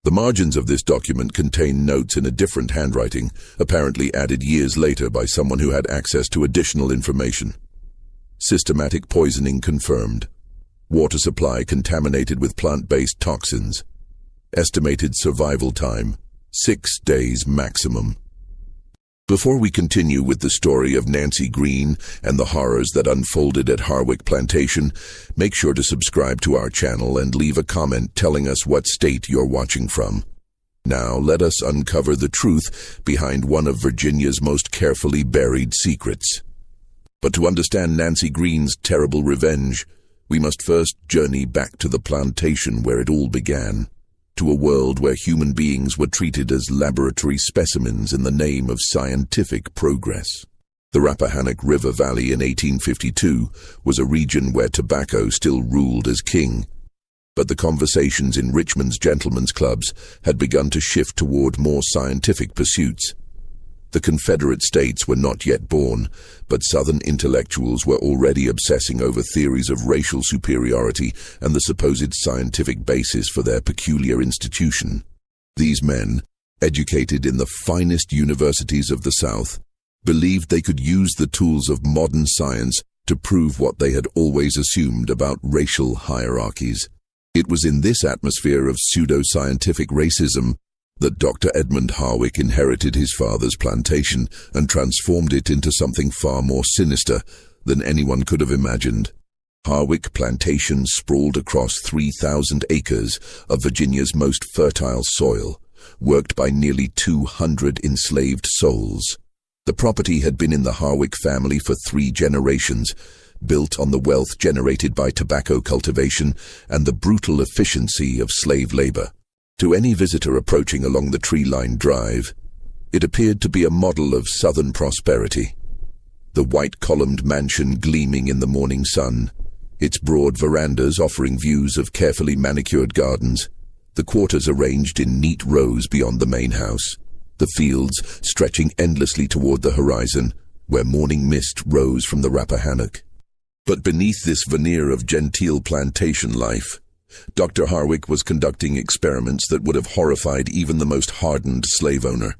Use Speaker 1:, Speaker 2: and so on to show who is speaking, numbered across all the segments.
Speaker 1: The margins of this document contain notes in a different handwriting, apparently added years later by someone who had access to additional information. Systematic poisoning confirmed. Water supply contaminated with plant-based toxins. Estimated survival time, 6 days maximum. Before we continue with the story of Nancy Green and the horrors that unfolded at Harwick Plantation, make sure to subscribe to our channel and leave a comment telling us what state you're watching from. Now let us uncover the truth behind one of Virginia's most carefully buried secrets. But to understand Nancy Green's terrible revenge, we must first journey back to the plantation where it all began. To a world where human beings were treated as laboratory specimens in the name of scientific progress. The Rappahannock River Valley in 1852 was a region where tobacco still ruled as king, but the conversations in Richmond's gentlemen's clubs had begun to shift toward more scientific pursuits. The Confederate States were not yet born, but Southern intellectuals were already obsessing over theories of racial superiority and the supposed scientific basis for their peculiar institution. These men, educated in the finest universities of the South, believed they could use the tools of modern science to prove what they had always assumed about racial hierarchies. It was in this atmosphere of pseudo-scientific racism that Dr. Edmund Harwick inherited his father's plantation and transformed it into something far more sinister than anyone could have imagined. Harwick Plantation sprawled across 3,000 acres of Virginia's most fertile soil, worked by nearly 200 enslaved souls. The property had been in the Harwick family for 3 generations, built on the wealth generated by tobacco cultivation and the brutal efficiency of slave labor. To any visitor approaching along the tree-lined drive, it appeared to be a model of Southern prosperity. The white-columned mansion gleaming in the morning sun, its broad verandas offering views of carefully manicured gardens, the quarters arranged in neat rows beyond the main house, the fields stretching endlessly toward the horizon, where morning mist rose from the Rappahannock. But beneath this veneer of genteel plantation life, Dr. Harwick was conducting experiments that would have horrified even the most hardened slave owner.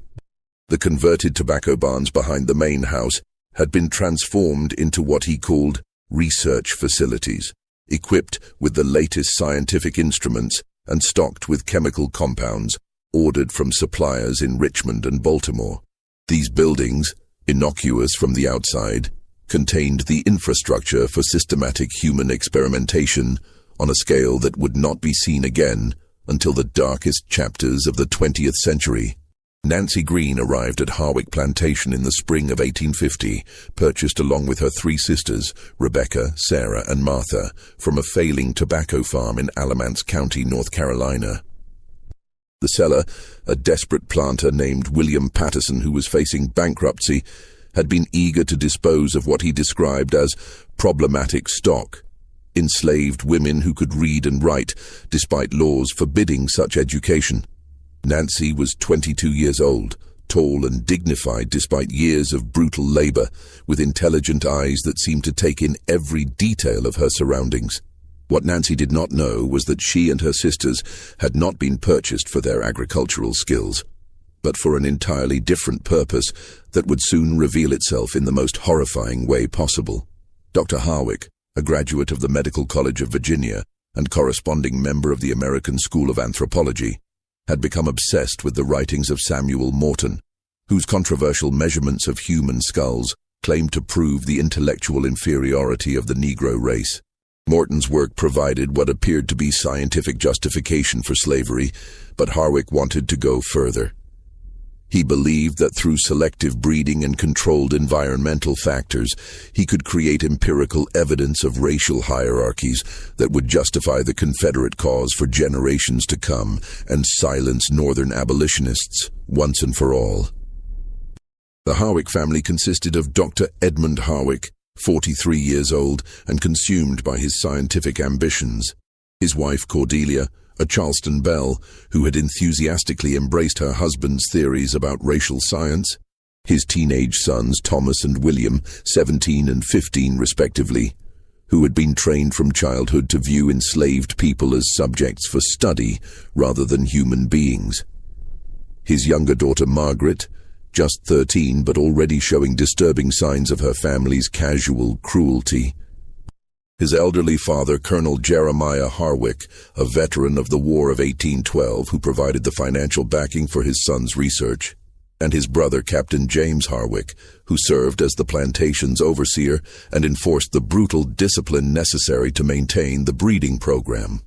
Speaker 1: The converted tobacco barns behind the main house had been transformed into what he called research facilities, equipped with the latest scientific instruments and stocked with chemical compounds ordered from suppliers in Richmond and Baltimore. These buildings, innocuous from the outside, contained the infrastructure for systematic human experimentation on a scale that would not be seen again until the darkest chapters of the 20th century. Nancy Green arrived at Harwick Plantation in the spring of 1850, purchased along with her 3 sisters, Rebecca, Sarah, and Martha, from a failing tobacco farm in Alamance County, North Carolina. The seller, a desperate planter named William Patterson who was facing bankruptcy, had been eager to dispose of what he described as problematic stock. Enslaved women who could read and write, despite laws forbidding such education. Nancy was 22 years old, tall and dignified despite years of brutal labor, with intelligent eyes that seemed to take in every detail of her surroundings. What Nancy did not know was that she and her sisters had not been purchased for their agricultural skills, but for an entirely different purpose that would soon reveal itself in the most horrifying way possible. Dr. Harwick, a graduate of the Medical College of Virginia and corresponding member of the American School of Anthropology, had become obsessed with the writings of Samuel Morton, whose controversial measurements of human skulls claimed to prove the intellectual inferiority of the Negro race. Morton's work provided what appeared to be scientific justification for slavery, but Harwick wanted to go further. He believed that through selective breeding and controlled environmental factors, he could create empirical evidence of racial hierarchies that would justify the Confederate cause for generations to come and silence Northern abolitionists once and for all. The Harwick family consisted of Dr. Edmund Harwick, 43 years old and consumed by his scientific ambitions, his wife Cordelia, a Charleston belle who had enthusiastically embraced her husband's theories about racial science, his teenage sons Thomas and William, 17 and 15 respectively, who had been trained from childhood to view enslaved people as subjects for study rather than human beings. His younger daughter Margaret, just 13 but already showing disturbing signs of her family's casual cruelty. His elderly father, Colonel Jeremiah Harwick, a veteran of the War of 1812 who provided the financial backing for his son's research, and his brother, Captain James Harwick, who served as the plantation's overseer and enforced the brutal discipline necessary to maintain the breeding program.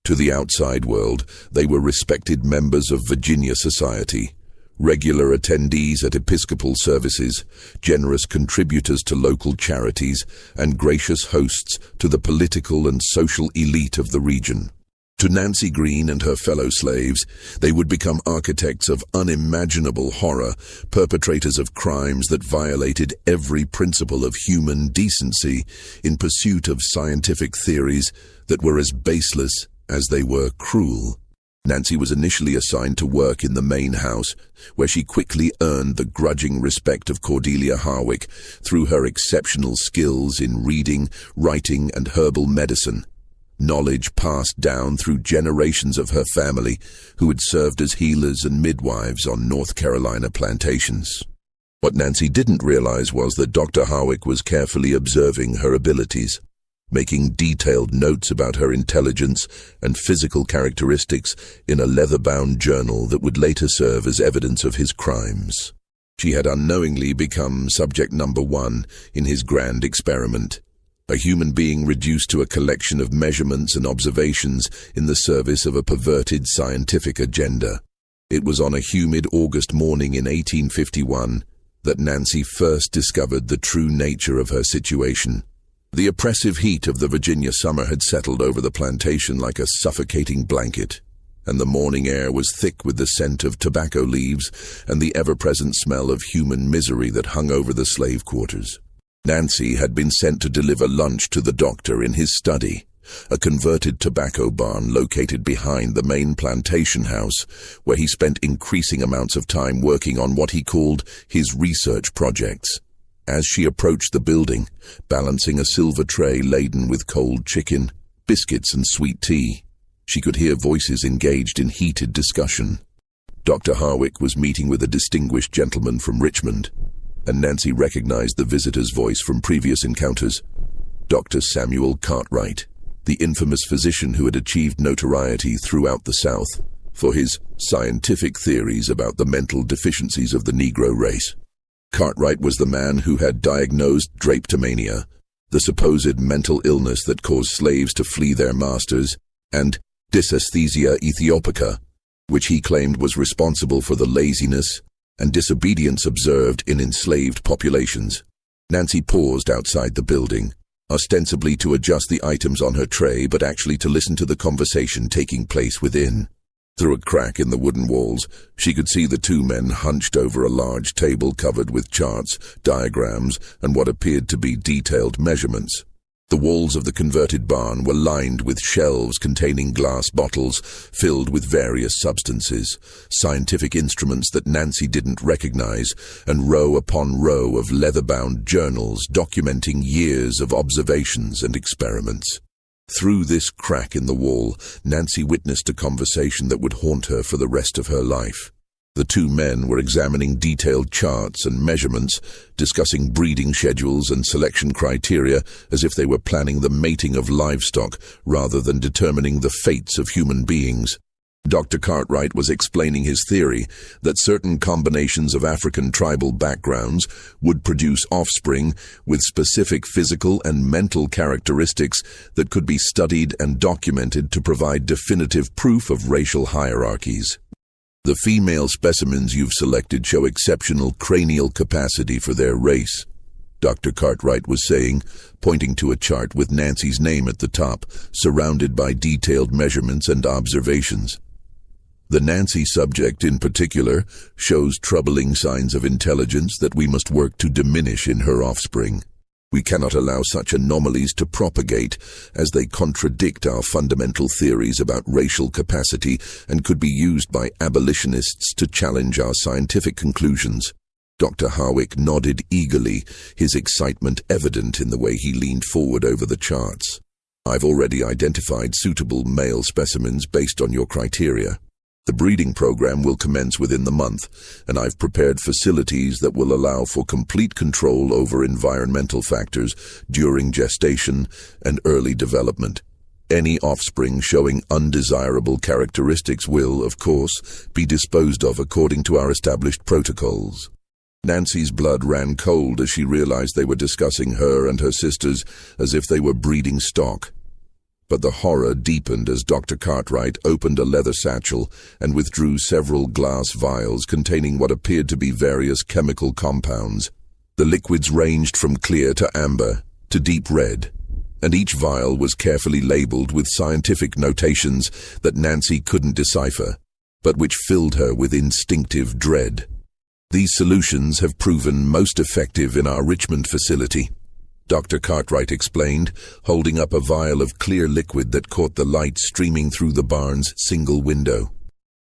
Speaker 1: To the outside world, they were respected members of Virginia society, regular attendees at Episcopal services, generous contributors to local charities, and gracious hosts to the political and social elite of the region. To Nancy Green and her fellow slaves, they would become architects of unimaginable horror, perpetrators of crimes that violated every principle of human decency in pursuit of scientific theories that were as baseless as they were cruel. Nancy was initially assigned to work in the main house, where she quickly earned the grudging respect of Cordelia Harwick through her exceptional skills in reading, writing, and herbal medicine. Knowledge passed down through generations of her family, who had served as healers and midwives on North Carolina plantations. What Nancy didn't realize was that Dr. Harwick was carefully observing her abilities, making detailed notes about her intelligence and physical characteristics in a leather-bound journal that would later serve as evidence of his crimes. She had unknowingly become subject number one in his grand experiment, a human being reduced to a collection of measurements and observations in the service of a perverted scientific agenda. It was on a humid August morning in 1851 that Nancy first discovered the true nature of her situation. The oppressive heat of the Virginia summer had settled over the plantation like a suffocating blanket, and the morning air was thick with the scent of tobacco leaves and the ever-present smell of human misery that hung over the slave quarters. Nancy had been sent to deliver lunch to the doctor in his study, a converted tobacco barn located behind the main plantation house, where he spent increasing amounts of time working on what he called his research projects. As she approached the building, balancing a silver tray laden with cold chicken, biscuits and sweet tea, she could hear voices engaged in heated discussion. Dr. Harwick was meeting with a distinguished gentleman from Richmond, and Nancy recognized the visitor's voice from previous encounters. Dr. Samuel Cartwright, the infamous physician who had achieved notoriety throughout the South for his scientific theories about the mental deficiencies of the Negro race. Cartwright was the man who had diagnosed drapetomania, the supposed mental illness that caused slaves to flee their masters, and dysesthesia ethiopica, which he claimed was responsible for the laziness and disobedience observed in enslaved populations. Nancy paused outside the building, ostensibly to adjust the items on her tray, but actually to listen to the conversation taking place within. Through a crack in the wooden walls, she could see the two men hunched over a large table covered with charts, diagrams, and what appeared to be detailed measurements. The walls of the converted barn were lined with shelves containing glass bottles filled with various substances, scientific instruments that Nancy didn't recognize, and row upon row of leather-bound journals documenting years of observations and experiments. Through this crack in the wall, Nancy witnessed a conversation that would haunt her for the rest of her life. The two men were examining detailed charts and measurements, discussing breeding schedules and selection criteria as if they were planning the mating of livestock rather than determining the fates of human beings. Dr. Cartwright was explaining his theory that certain combinations of African tribal backgrounds would produce offspring with specific physical and mental characteristics that could be studied and documented to provide definitive proof of racial hierarchies. The female specimens you've selected show exceptional cranial capacity for their race, Dr. Cartwright was saying, pointing to a chart with Nancy's name at the top, surrounded by detailed measurements and observations. The Nancy subject in particular shows troubling signs of intelligence that we must work to diminish in her offspring. We cannot allow such anomalies to propagate, as they contradict our fundamental theories about racial capacity and could be used by abolitionists to challenge our scientific conclusions. Dr. Harwick nodded eagerly, his excitement evident in the way he leaned forward over the charts. "I've already identified suitable male specimens based on your criteria. The breeding program will commence within the month, and I've prepared facilities that will allow for complete control over environmental factors during gestation and early development. Any offspring showing undesirable characteristics will, of course, be disposed of according to our established protocols." Nancy's blood ran cold as she realized they were discussing her and her sisters as if they were breeding stock. But the horror deepened as Dr. Cartwright opened a leather satchel and withdrew several glass vials containing what appeared to be various chemical compounds. The liquids ranged from clear to amber to deep red, and each vial was carefully labeled with scientific notations that Nancy couldn't decipher, but which filled her with instinctive dread. "These solutions have proven most effective in our Richmond facility," Dr. Cartwright explained, holding up a vial of clear liquid that caught the light streaming through the barn's single window.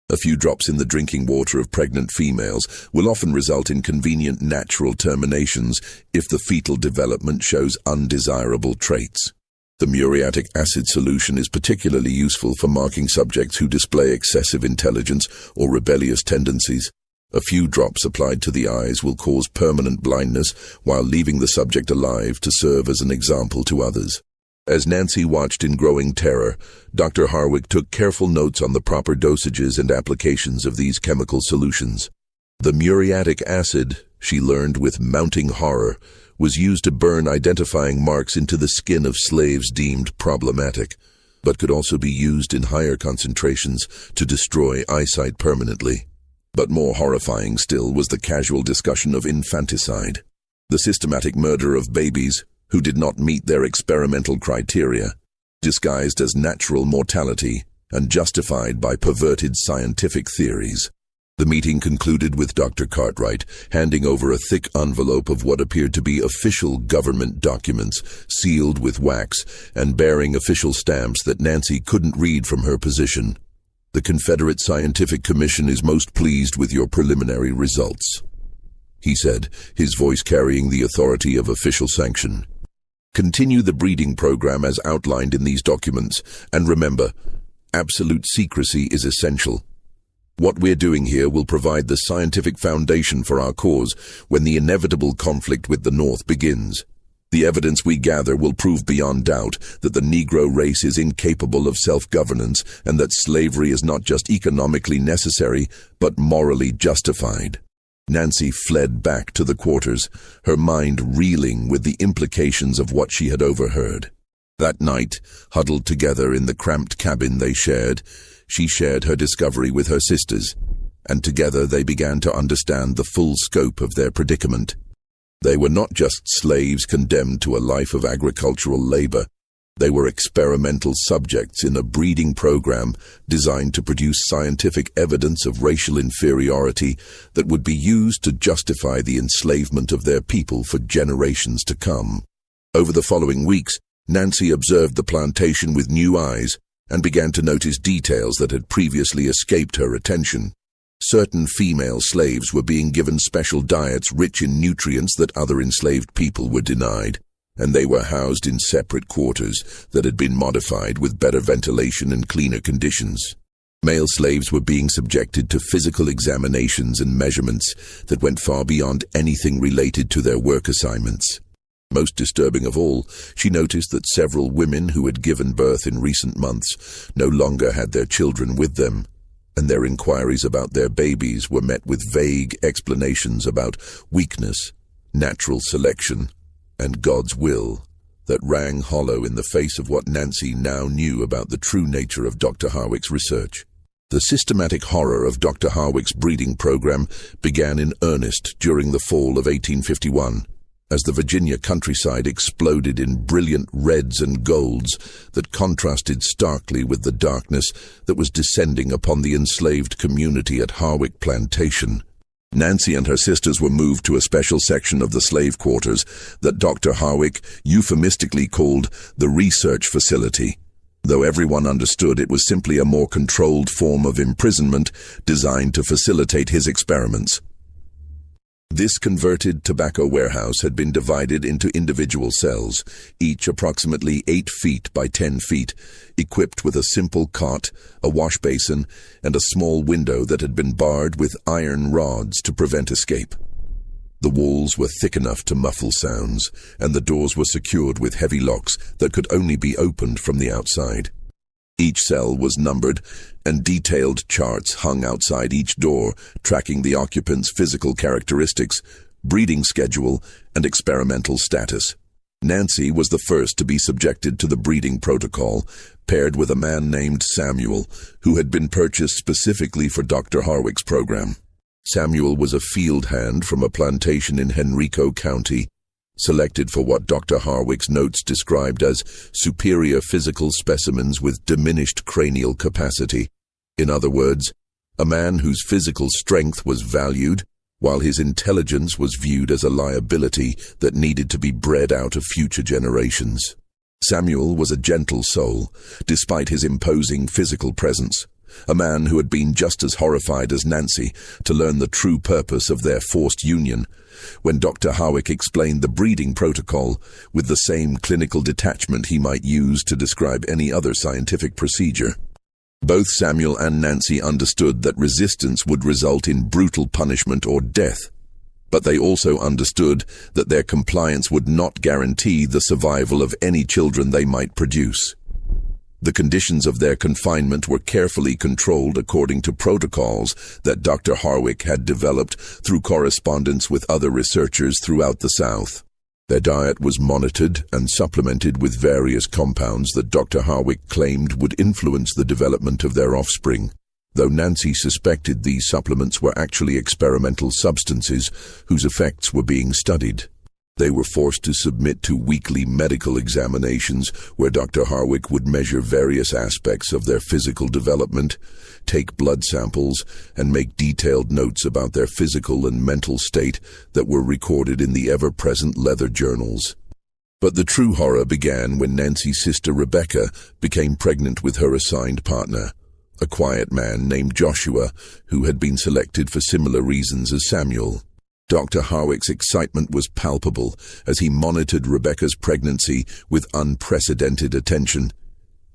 Speaker 1: "A few drops in the drinking water of pregnant females will often result in convenient natural terminations if the fetal development shows undesirable traits. The muriatic acid solution is particularly useful for marking subjects who display excessive intelligence or rebellious tendencies. A few drops applied to the eyes will cause permanent blindness while leaving the subject alive to serve as an example to others." As Nancy watched in growing terror, Dr. Harwick took careful notes on the proper dosages and applications of these chemical solutions. The muriatic acid, she learned with mounting horror, was used to burn identifying marks into the skin of slaves deemed problematic, but could also be used in higher concentrations to destroy eyesight permanently. But more horrifying still was the casual discussion of infanticide, the systematic murder of babies who did not meet their experimental criteria, disguised as natural mortality and justified by perverted scientific theories. The meeting concluded with Dr. Cartwright handing over a thick envelope of what appeared to be official government documents, sealed with wax and bearing official stamps that Nancy couldn't read from her position. "The Confederate Scientific Commission is most pleased with your preliminary results," he said, his voice carrying the authority of official sanction. "Continue the breeding program as outlined in these documents, and remember, absolute secrecy is essential. What we're doing here will provide the scientific foundation for our cause when the inevitable conflict with the North begins. The evidence we gather will prove beyond doubt that the Negro race is incapable of self-governance and that slavery is not just economically necessary, but morally justified." Nancy fled back to the quarters, her mind reeling with the implications of what she had overheard. That night, huddled together in the cramped cabin they shared, she shared her discovery with her sisters, and together they began to understand the full scope of their predicament. They were not just slaves condemned to a life of agricultural labor. They were experimental subjects in a breeding program designed to produce scientific evidence of racial inferiority that would be used to justify the enslavement of their people for generations to come. Over the following weeks, Nancy observed the plantation with new eyes and began to notice details that had previously escaped her attention. Certain female slaves were being given special diets rich in nutrients that other enslaved people were denied, and they were housed in separate quarters that had been modified with better ventilation and cleaner conditions. Male slaves were being subjected to physical examinations and measurements that went far beyond anything related to their work assignments. Most disturbing of all, she noticed that several women who had given birth in recent months no longer had their children with them, and their inquiries about their babies were met with vague explanations about weakness, natural selection, and God's will that rang hollow in the face of what Nancy now knew about the true nature of Dr. Harwick's research. The systematic horror of Dr. Harwick's breeding program began in earnest during the fall of 1851, as the Virginia countryside exploded in brilliant reds and golds that contrasted starkly with the darkness that was descending upon the enslaved community at Harwick Plantation. Nancy and her sisters were moved to a special section of the slave quarters that Dr. Harwick euphemistically called the research facility, though everyone understood it was simply a more controlled form of imprisonment designed to facilitate his experiments. This converted tobacco warehouse had been divided into individual cells, each approximately 8 feet by 10 feet, equipped with a simple cot, a wash basin, and a small window that had been barred with iron rods to prevent escape. The walls were thick enough to muffle sounds, and the doors were secured with heavy locks that could only be opened from the outside. Each cell was numbered, and detailed charts hung outside each door, tracking the occupant's physical characteristics, breeding schedule, and experimental status. Nancy was the first to be subjected to the breeding protocol, paired with a man named Samuel, who had been purchased specifically for Dr. Harwick's program. Samuel was a field hand from a plantation in Henrico County, selected for what Dr. Harwick's notes described as superior physical specimens with diminished cranial capacity. In other words, a man whose physical strength was valued, while his intelligence was viewed as a liability that needed to be bred out of future generations. Samuel was a gentle soul, despite his imposing physical presence, a man who had been just as horrified as Nancy to learn the true purpose of their forced union, when Dr. Harwick explained the breeding protocol with the same clinical detachment he might use to describe any other scientific procedure. Both Samuel and Nancy understood that resistance would result in brutal punishment or death, but they also understood that their compliance would not guarantee the survival of any children they might produce. The conditions of their confinement were carefully controlled according to protocols that Dr. Harwick had developed through correspondence with other researchers throughout the South. Their diet was monitored and supplemented with various compounds that Dr. Harwick claimed would influence the development of their offspring, though Nancy suspected these supplements were actually experimental substances whose effects were being studied. They were forced to submit to weekly medical examinations where Dr. Harwick would measure various aspects of their physical development, take blood samples, and make detailed notes about their physical and mental state that were recorded in the ever-present leather journals. But the true horror began when Nancy's sister Rebecca became pregnant with her assigned partner, a quiet man named Joshua, who had been selected for similar reasons as Samuel. Dr. Harwick's excitement was palpable as he monitored Rebecca's pregnancy with unprecedented attention,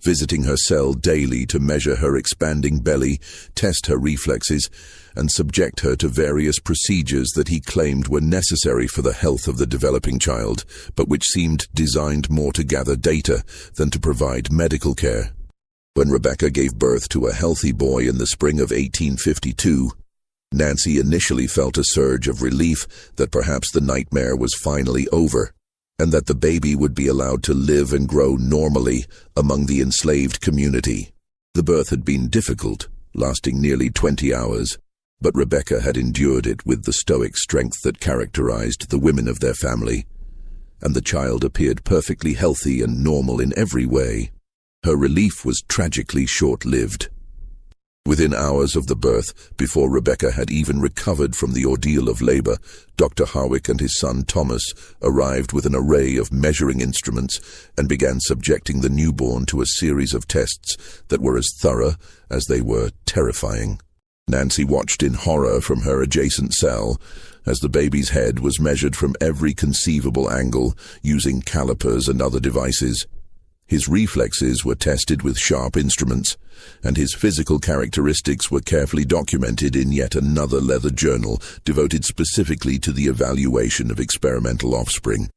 Speaker 1: visiting her cell daily to measure her expanding belly, test her reflexes, and subject her to various procedures that he claimed were necessary for the health of the developing child, but which seemed designed more to gather data than to provide medical care. When Rebecca gave birth to a healthy boy in the spring of 1852, Nancy initially felt a surge of relief that perhaps the nightmare was finally over, and that the baby would be allowed to live and grow normally among the enslaved community. The birth had been difficult, lasting nearly 20 hours, but Rebecca had endured it with the stoic strength that characterized the women of their family, and the child appeared perfectly healthy and normal in every way. Her relief was tragically short-lived. Within hours of the birth, before Rebecca had even recovered from the ordeal of labor, Dr. Harwick and his son Thomas arrived with an array of measuring instruments and began subjecting the newborn to a series of tests that were as thorough as they were terrifying. Nancy watched in horror from her adjacent cell as the baby's head was measured from every conceivable angle using calipers and other devices. His reflexes were tested with sharp instruments, and his physical characteristics were carefully documented in yet another leather journal devoted specifically to the evaluation of experimental offspring.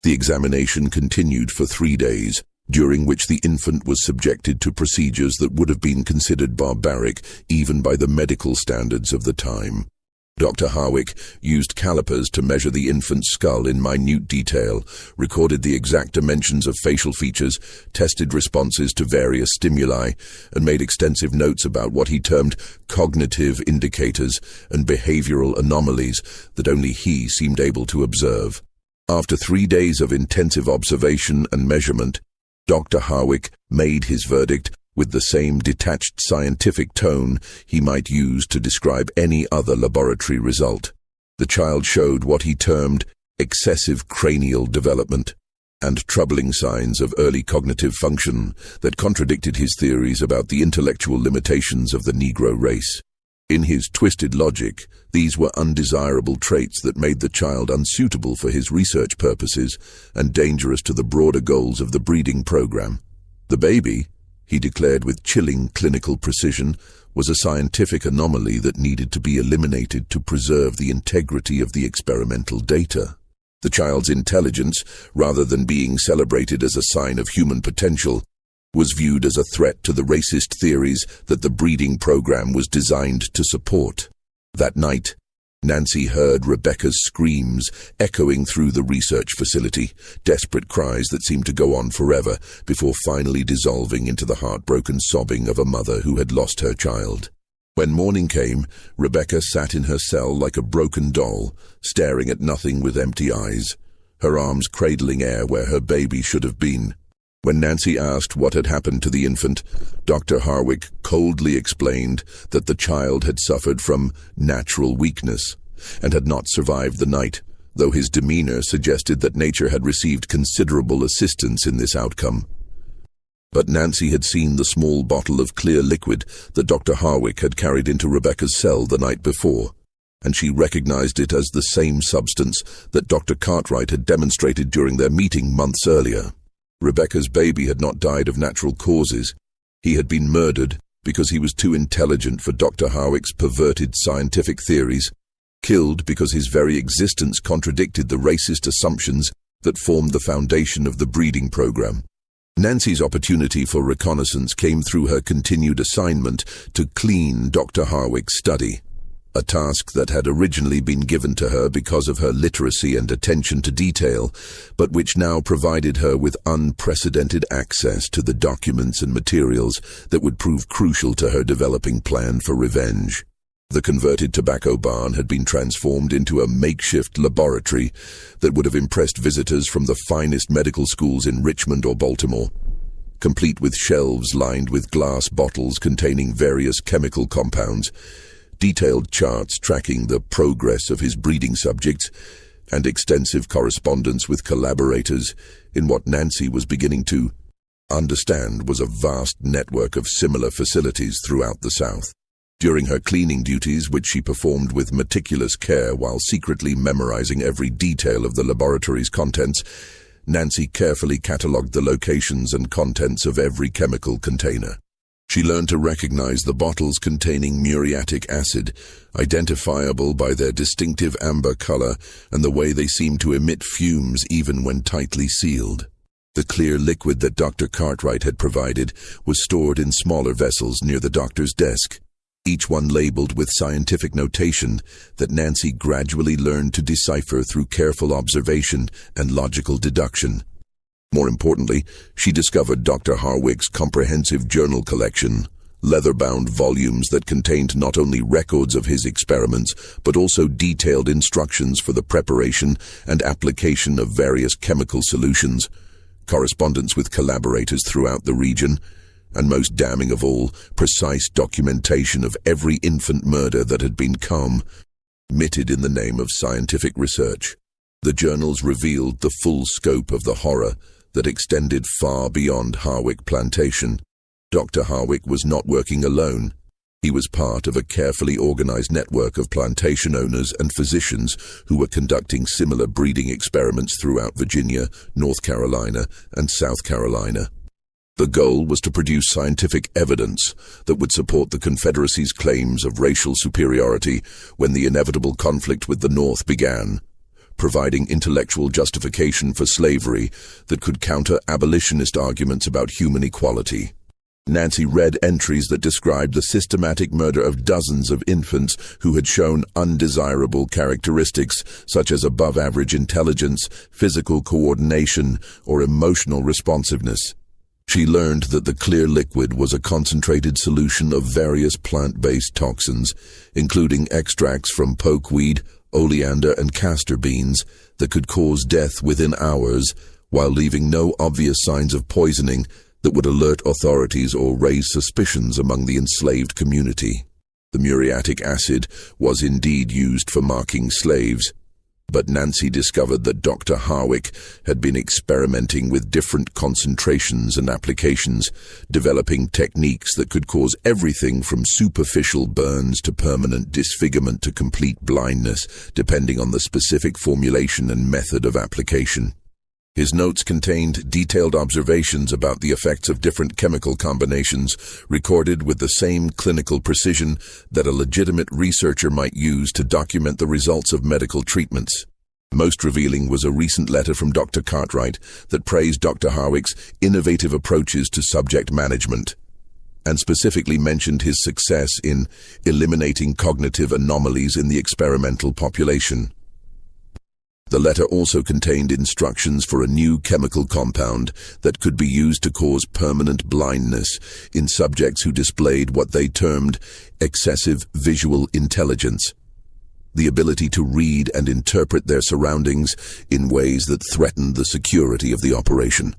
Speaker 1: The examination continued for 3 days, during which the infant was subjected to procedures that would have been considered barbaric even by the medical standards of the time. Dr. Harwick used calipers to measure the infant's skull in minute detail, recorded the exact dimensions of facial features, tested responses to various stimuli, and made extensive notes about what he termed cognitive indicators and behavioral anomalies that only he seemed able to observe. After 3 days of intensive observation and measurement, Dr. Harwick made his verdict with the same detached scientific tone he might use to describe any other laboratory result. The child showed what he termed excessive cranial development and troubling signs of early cognitive function that contradicted his theories about the intellectual limitations of the Negro race. In his twisted logic, these were undesirable traits that made the child unsuitable for his research purposes and dangerous to the broader goals of the breeding program. The baby, he declared with chilling clinical precision, was a scientific anomaly that needed to be eliminated to preserve the integrity of the experimental data. The child's intelligence, rather than being celebrated as a sign of human potential, was viewed as a threat to the racist theories that the breeding program was designed to support. That night, Nancy heard Rebecca's screams echoing through the research facility, desperate cries that seemed to go on forever before finally dissolving into the heartbroken sobbing of a mother who had lost her child. When morning came, Rebecca sat in her cell like a broken doll, staring at nothing with empty eyes, her arms cradling air where her baby should have been. When Nancy asked what had happened to the infant, Dr. Harwick coldly explained that the child had suffered from natural weakness and had not survived the night, though his demeanor suggested that nature had received considerable assistance in this outcome. But Nancy had seen the small bottle of clear liquid that Dr. Harwick had carried into Rebecca's cell the night before, and she recognized it as the same substance that Dr. Cartwright had demonstrated during their meeting months earlier. Rebecca's baby had not died of natural causes. He had been murdered because he was too intelligent for Dr. Harwick's perverted scientific theories, killed because his very existence contradicted the racist assumptions that formed the foundation of the breeding program. Nancy's opportunity for reconnaissance came through her continued assignment to clean Dr. Harwick's study, a task that had originally been given to her because of her literacy and attention to detail, but which now provided her with unprecedented access to the documents and materials that would prove crucial to her developing plan for revenge. The converted tobacco barn had been transformed into a makeshift laboratory that would have impressed visitors from the finest medical schools in Richmond or Baltimore, complete with shelves lined with glass bottles containing various chemical compounds, detailed charts tracking the progress of his breeding subjects, and extensive correspondence with collaborators in what Nancy was beginning to understand was a vast network of similar facilities throughout the South. During her cleaning duties, which she performed with meticulous care while secretly memorizing every detail of the laboratory's contents, Nancy carefully catalogued the locations and contents of every chemical container. She learned to recognize the bottles containing muriatic acid, identifiable by their distinctive amber color and the way they seemed to emit fumes even when tightly sealed. The clear liquid that Dr. Cartwright had provided was stored in smaller vessels near the doctor's desk, each one labeled with scientific notation that Nancy gradually learned to decipher through careful observation and logical deduction. More importantly, she discovered Dr. Harwick's comprehensive journal collection, leather-bound volumes that contained not only records of his experiments, but also detailed instructions for the preparation and application of various chemical solutions, correspondence with collaborators throughout the region, and most damning of all, precise documentation of every infant murder that had been committed in the name of scientific research. The journals revealed the full scope of the horror that extended far beyond Harwick Plantation. Dr. Harwick was not working alone. He was part of a carefully organized network of plantation owners and physicians who were conducting similar breeding experiments throughout Virginia, North Carolina, and South Carolina. The goal was to produce scientific evidence that would support the Confederacy's claims of racial superiority when the inevitable conflict with the North began, providing intellectual justification for slavery that could counter abolitionist arguments about human equality. Nancy read entries that described the systematic murder of dozens of infants who had shown undesirable characteristics such as above-average intelligence, physical coordination, or emotional responsiveness. She learned that the clear liquid was a concentrated solution of various plant-based toxins, including extracts from pokeweed, oleander, and castor beans that could cause death within hours, while leaving no obvious signs of poisoning that would alert authorities or raise suspicions among the enslaved community. The muriatic acid was indeed used for marking slaves, But Nancy discovered that Dr. Harwick had been experimenting with different concentrations and applications, developing techniques that could cause everything from superficial burns to permanent disfigurement to complete blindness, depending on the specific formulation and method of application. His notes contained detailed observations about the effects of different chemical combinations, recorded with the same clinical precision that a legitimate researcher might use to document the results of medical treatments. Most revealing was a recent letter from Dr. Cartwright that praised Dr. Harwick's innovative approaches to subject management, and specifically mentioned his success in eliminating cognitive anomalies in the experimental population. The letter also contained instructions for a new chemical compound that could be used to cause permanent blindness in subjects who displayed what they termed excessive visual intelligence, the ability to read and interpret their surroundings in ways that threatened the security of the operation.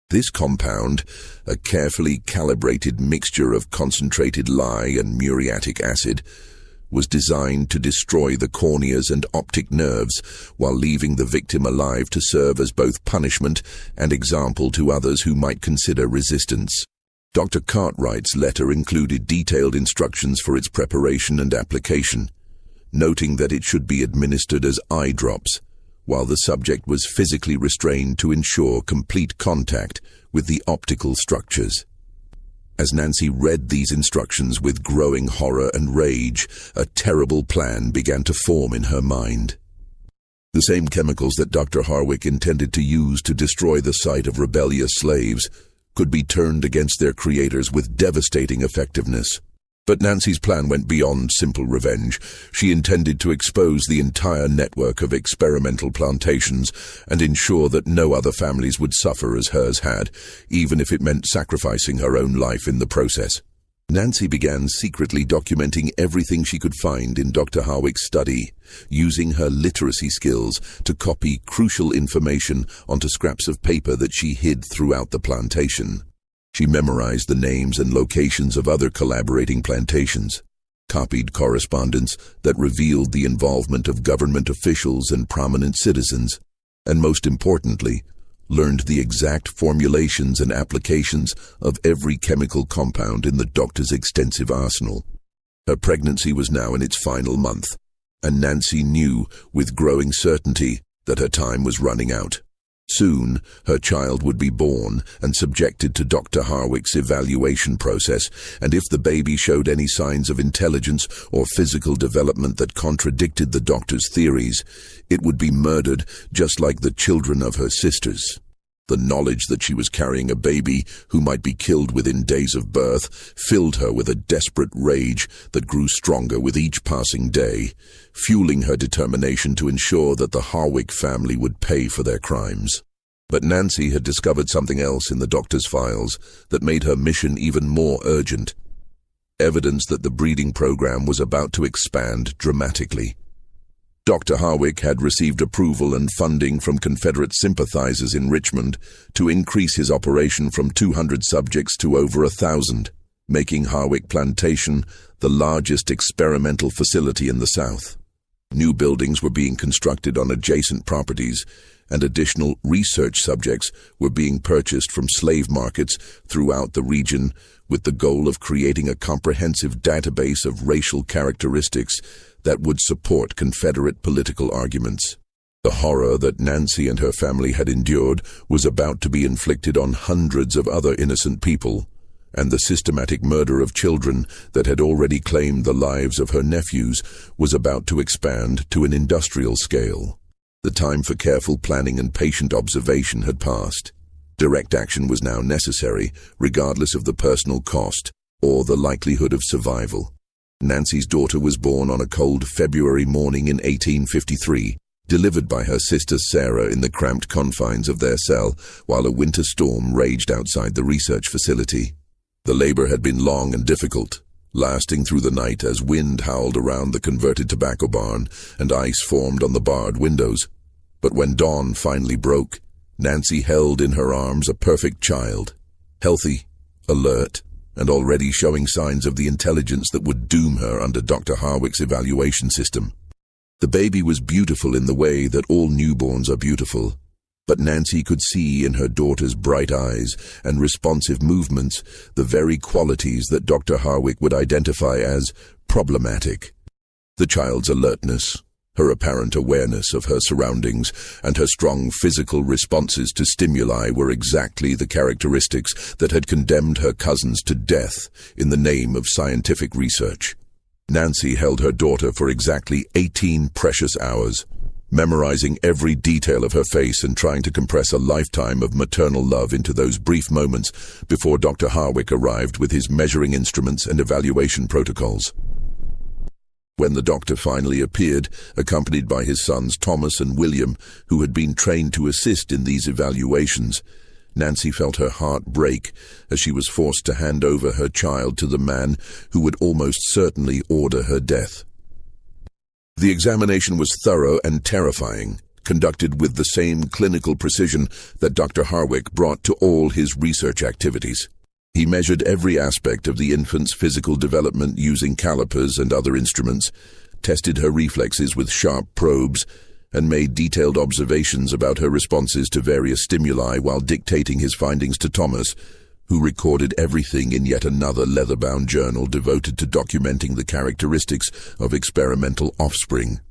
Speaker 1: This compound, a carefully calibrated mixture of concentrated lye and muriatic acid, was designed to destroy the corneas and optic nerves while leaving the victim alive to serve as both punishment and example to others who might consider resistance. Dr. Cartwright's letter included detailed instructions for its preparation and application, noting that it should be administered as eye drops, while the subject was physically restrained to ensure complete contact with the optical structures. As Nancy read these instructions with growing horror and rage, a terrible plan began to form in her mind. The same chemicals that Dr. Harwick intended to use to destroy the sight of rebellious slaves could be turned against their creators with devastating effectiveness. But Nancy's plan went beyond simple revenge. She intended to expose the entire network of experimental plantations and ensure that no other families would suffer as hers had, even if it meant sacrificing her own life in the process. Nancy began secretly documenting everything she could find in Dr. Harwick's study, using her literacy skills to copy crucial information onto scraps of paper that she hid throughout the plantation. She memorized the names and locations of other collaborating plantations, copied correspondence that revealed the involvement of government officials and prominent citizens, and most importantly, learned the exact formulations and applications of every chemical compound in the doctor's extensive arsenal. Her pregnancy was now in its final month, and Nancy knew with growing certainty that her time was running out. Soon, her child would be born and subjected to Dr. Harwick's evaluation process, and if the baby showed any signs of intelligence or physical development that contradicted the doctor's theories, it would be murdered just like the children of her sisters. The knowledge that she was carrying a baby who might be killed within days of birth filled her with a desperate rage that grew stronger with each passing day, fueling her determination to ensure that the Harwick family would pay for their crimes. But Nancy had discovered something else in the doctor's files that made her mission even more urgent. Evidence that the breeding program was about to expand dramatically. Dr. Harwick had received approval and funding from Confederate sympathizers in Richmond to increase his operation from 200 subjects to over 1,000, making Harwick Plantation the largest experimental facility in the South. New buildings were being constructed on adjacent properties, and additional research subjects were being purchased from slave markets throughout the region with the goal of creating a comprehensive database of racial characteristics that would support Confederate political arguments. The horror that Nancy and her family had endured was about to be inflicted on hundreds of other innocent people, and the systematic murder of children that had already claimed the lives of her nephews was about to expand to an industrial scale. The time for careful planning and patient observation had passed. Direct action was now necessary, regardless of the personal cost or the likelihood of survival. Nancy's daughter was born on a cold February morning in 1853, delivered by her sister Sarah in the cramped confines of their cell while a winter storm raged outside the research facility. The labor had been long and difficult, lasting through the night as wind howled around the converted tobacco barn and ice formed on the barred windows. But when dawn finally broke, Nancy held in her arms a perfect child, healthy, alert, and already showing signs of the intelligence that would doom her under Dr. Harwick's evaluation system. The baby was beautiful in the way that all newborns are beautiful, but Nancy could see in her daughter's bright eyes and responsive movements the very qualities that Dr. Harwick would identify as problematic. The child's alertness, her apparent awareness of her surroundings, and her strong physical responses to stimuli were exactly the characteristics that had condemned her cousins to death in the name of scientific research. Nancy held her daughter for exactly 18 precious hours, memorizing every detail of her face and trying to compress a lifetime of maternal love into those brief moments before Dr. Harwick arrived with his measuring instruments and evaluation protocols. When the doctor finally appeared, accompanied by his sons Thomas and William, who had been trained to assist in these evaluations, Nancy felt her heart break as she was forced to hand over her child to the man who would almost certainly order her death. The examination was thorough and terrifying, conducted with the same clinical precision that Dr. Harwick brought to all his research activities. He measured every aspect of the infant's physical development using calipers and other instruments, tested her reflexes with sharp probes, and made detailed observations about her responses to various stimuli while dictating his findings to Thomas, who recorded everything in yet another leather-bound journal devoted to documenting the characteristics of experimental offspring.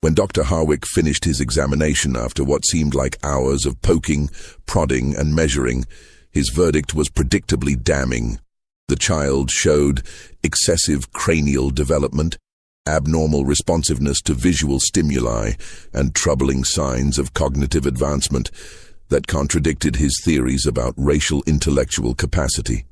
Speaker 1: When Dr. Harwick finished his examination after what seemed like hours of poking, prodding, and measuring, his verdict was predictably damning. The child showed excessive cranial development, abnormal responsiveness to visual stimuli, and troubling signs of cognitive advancement that contradicted his theories about racial intellectual capacity.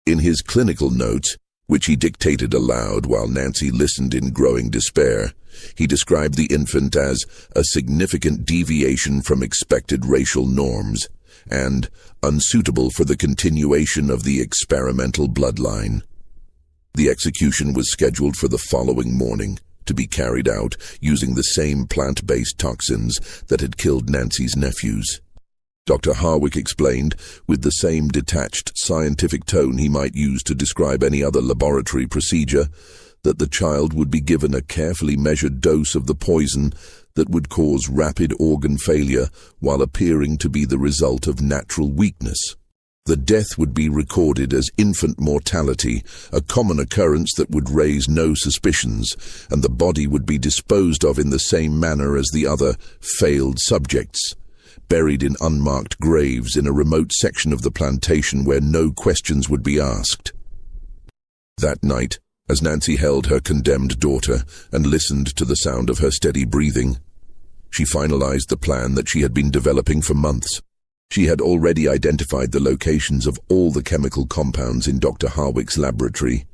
Speaker 1: In his clinical notes, which he dictated aloud while Nancy listened in growing despair, he described the infant as a significant deviation from expected racial norms and unsuitable for the continuation of the experimental bloodline. The execution was scheduled for the following morning, to be carried out using the same plant-based toxins that had killed Nancy's nephews. Dr. Harwick explained, with the same detached scientific tone he might use to describe any other laboratory procedure, that the child would be given a carefully measured dose of the poison that would cause rapid organ failure while appearing to be the result of natural weakness. The death would be recorded as infant mortality, a common occurrence that would raise no suspicions, and the body would be disposed of in the same manner as the other failed subjects, buried in unmarked graves in a remote section of the plantation where no questions would be asked. That night, as Nancy held her condemned daughter and listened to the sound of her steady breathing, she finalized the plan that she had been developing for months. She had already identified the locations of all the chemical compounds in Dr. Harwick's laboratory,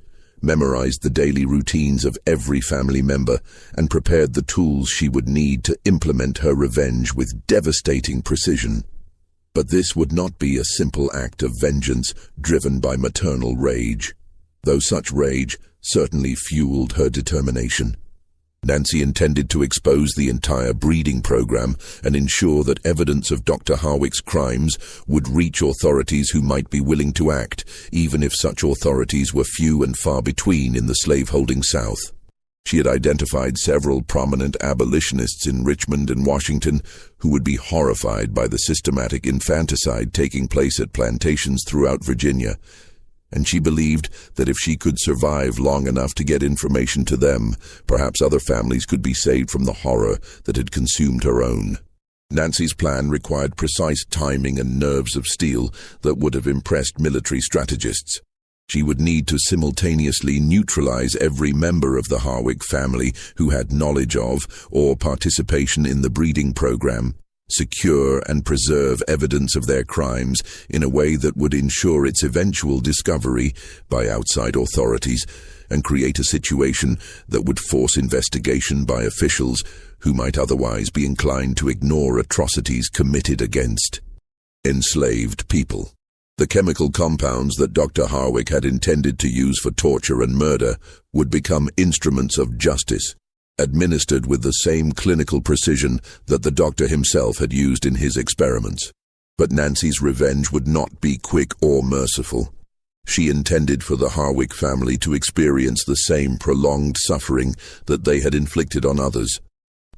Speaker 1: memorized the daily routines of every family member, and prepared the tools she would need to implement her revenge with devastating precision. But this would not be a simple act of vengeance driven by maternal rage, though such rage certainly fueled her determination. Nancy intended to expose the entire breeding program and ensure that evidence of Dr. Harwick's crimes would reach authorities who might be willing to act, even if such authorities were few and far between in the slaveholding South. She had identified several prominent abolitionists in Richmond and Washington who would be horrified by the systematic infanticide taking place at plantations throughout Virginia, and she believed that if she could survive long enough to get information to them, perhaps other families could be saved from the horror that had consumed her own. Nancy's plan required precise timing and nerves of steel that would have impressed military strategists. She would need to simultaneously neutralize every member of the Harwick family who had knowledge of or participation in the breeding program, secure and preserve evidence of their crimes in a way that would ensure its eventual discovery by outside authorities, and create a situation that would force investigation by officials who might otherwise be inclined to ignore atrocities committed against enslaved people. The chemical compounds that Dr. Harwick had intended to use for torture and murder would become instruments of justice, administered with the same clinical precision that the doctor himself had used in his experiments. But Nancy's revenge would not be quick or merciful. She intended for the Harwick family to experience the same prolonged suffering that they had inflicted on others.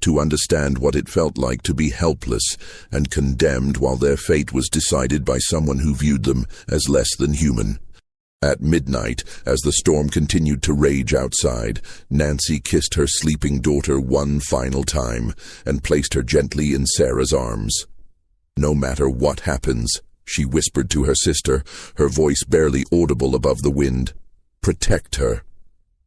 Speaker 1: to understand what it felt like to be helpless and condemned while their fate was decided by someone who viewed them as less than human. At midnight, as the storm continued to rage outside, Nancy kissed her sleeping daughter one final time and placed her gently in Sarah's arms. "No matter what happens," she whispered to her sister, her voice barely audible above the wind, "protect her.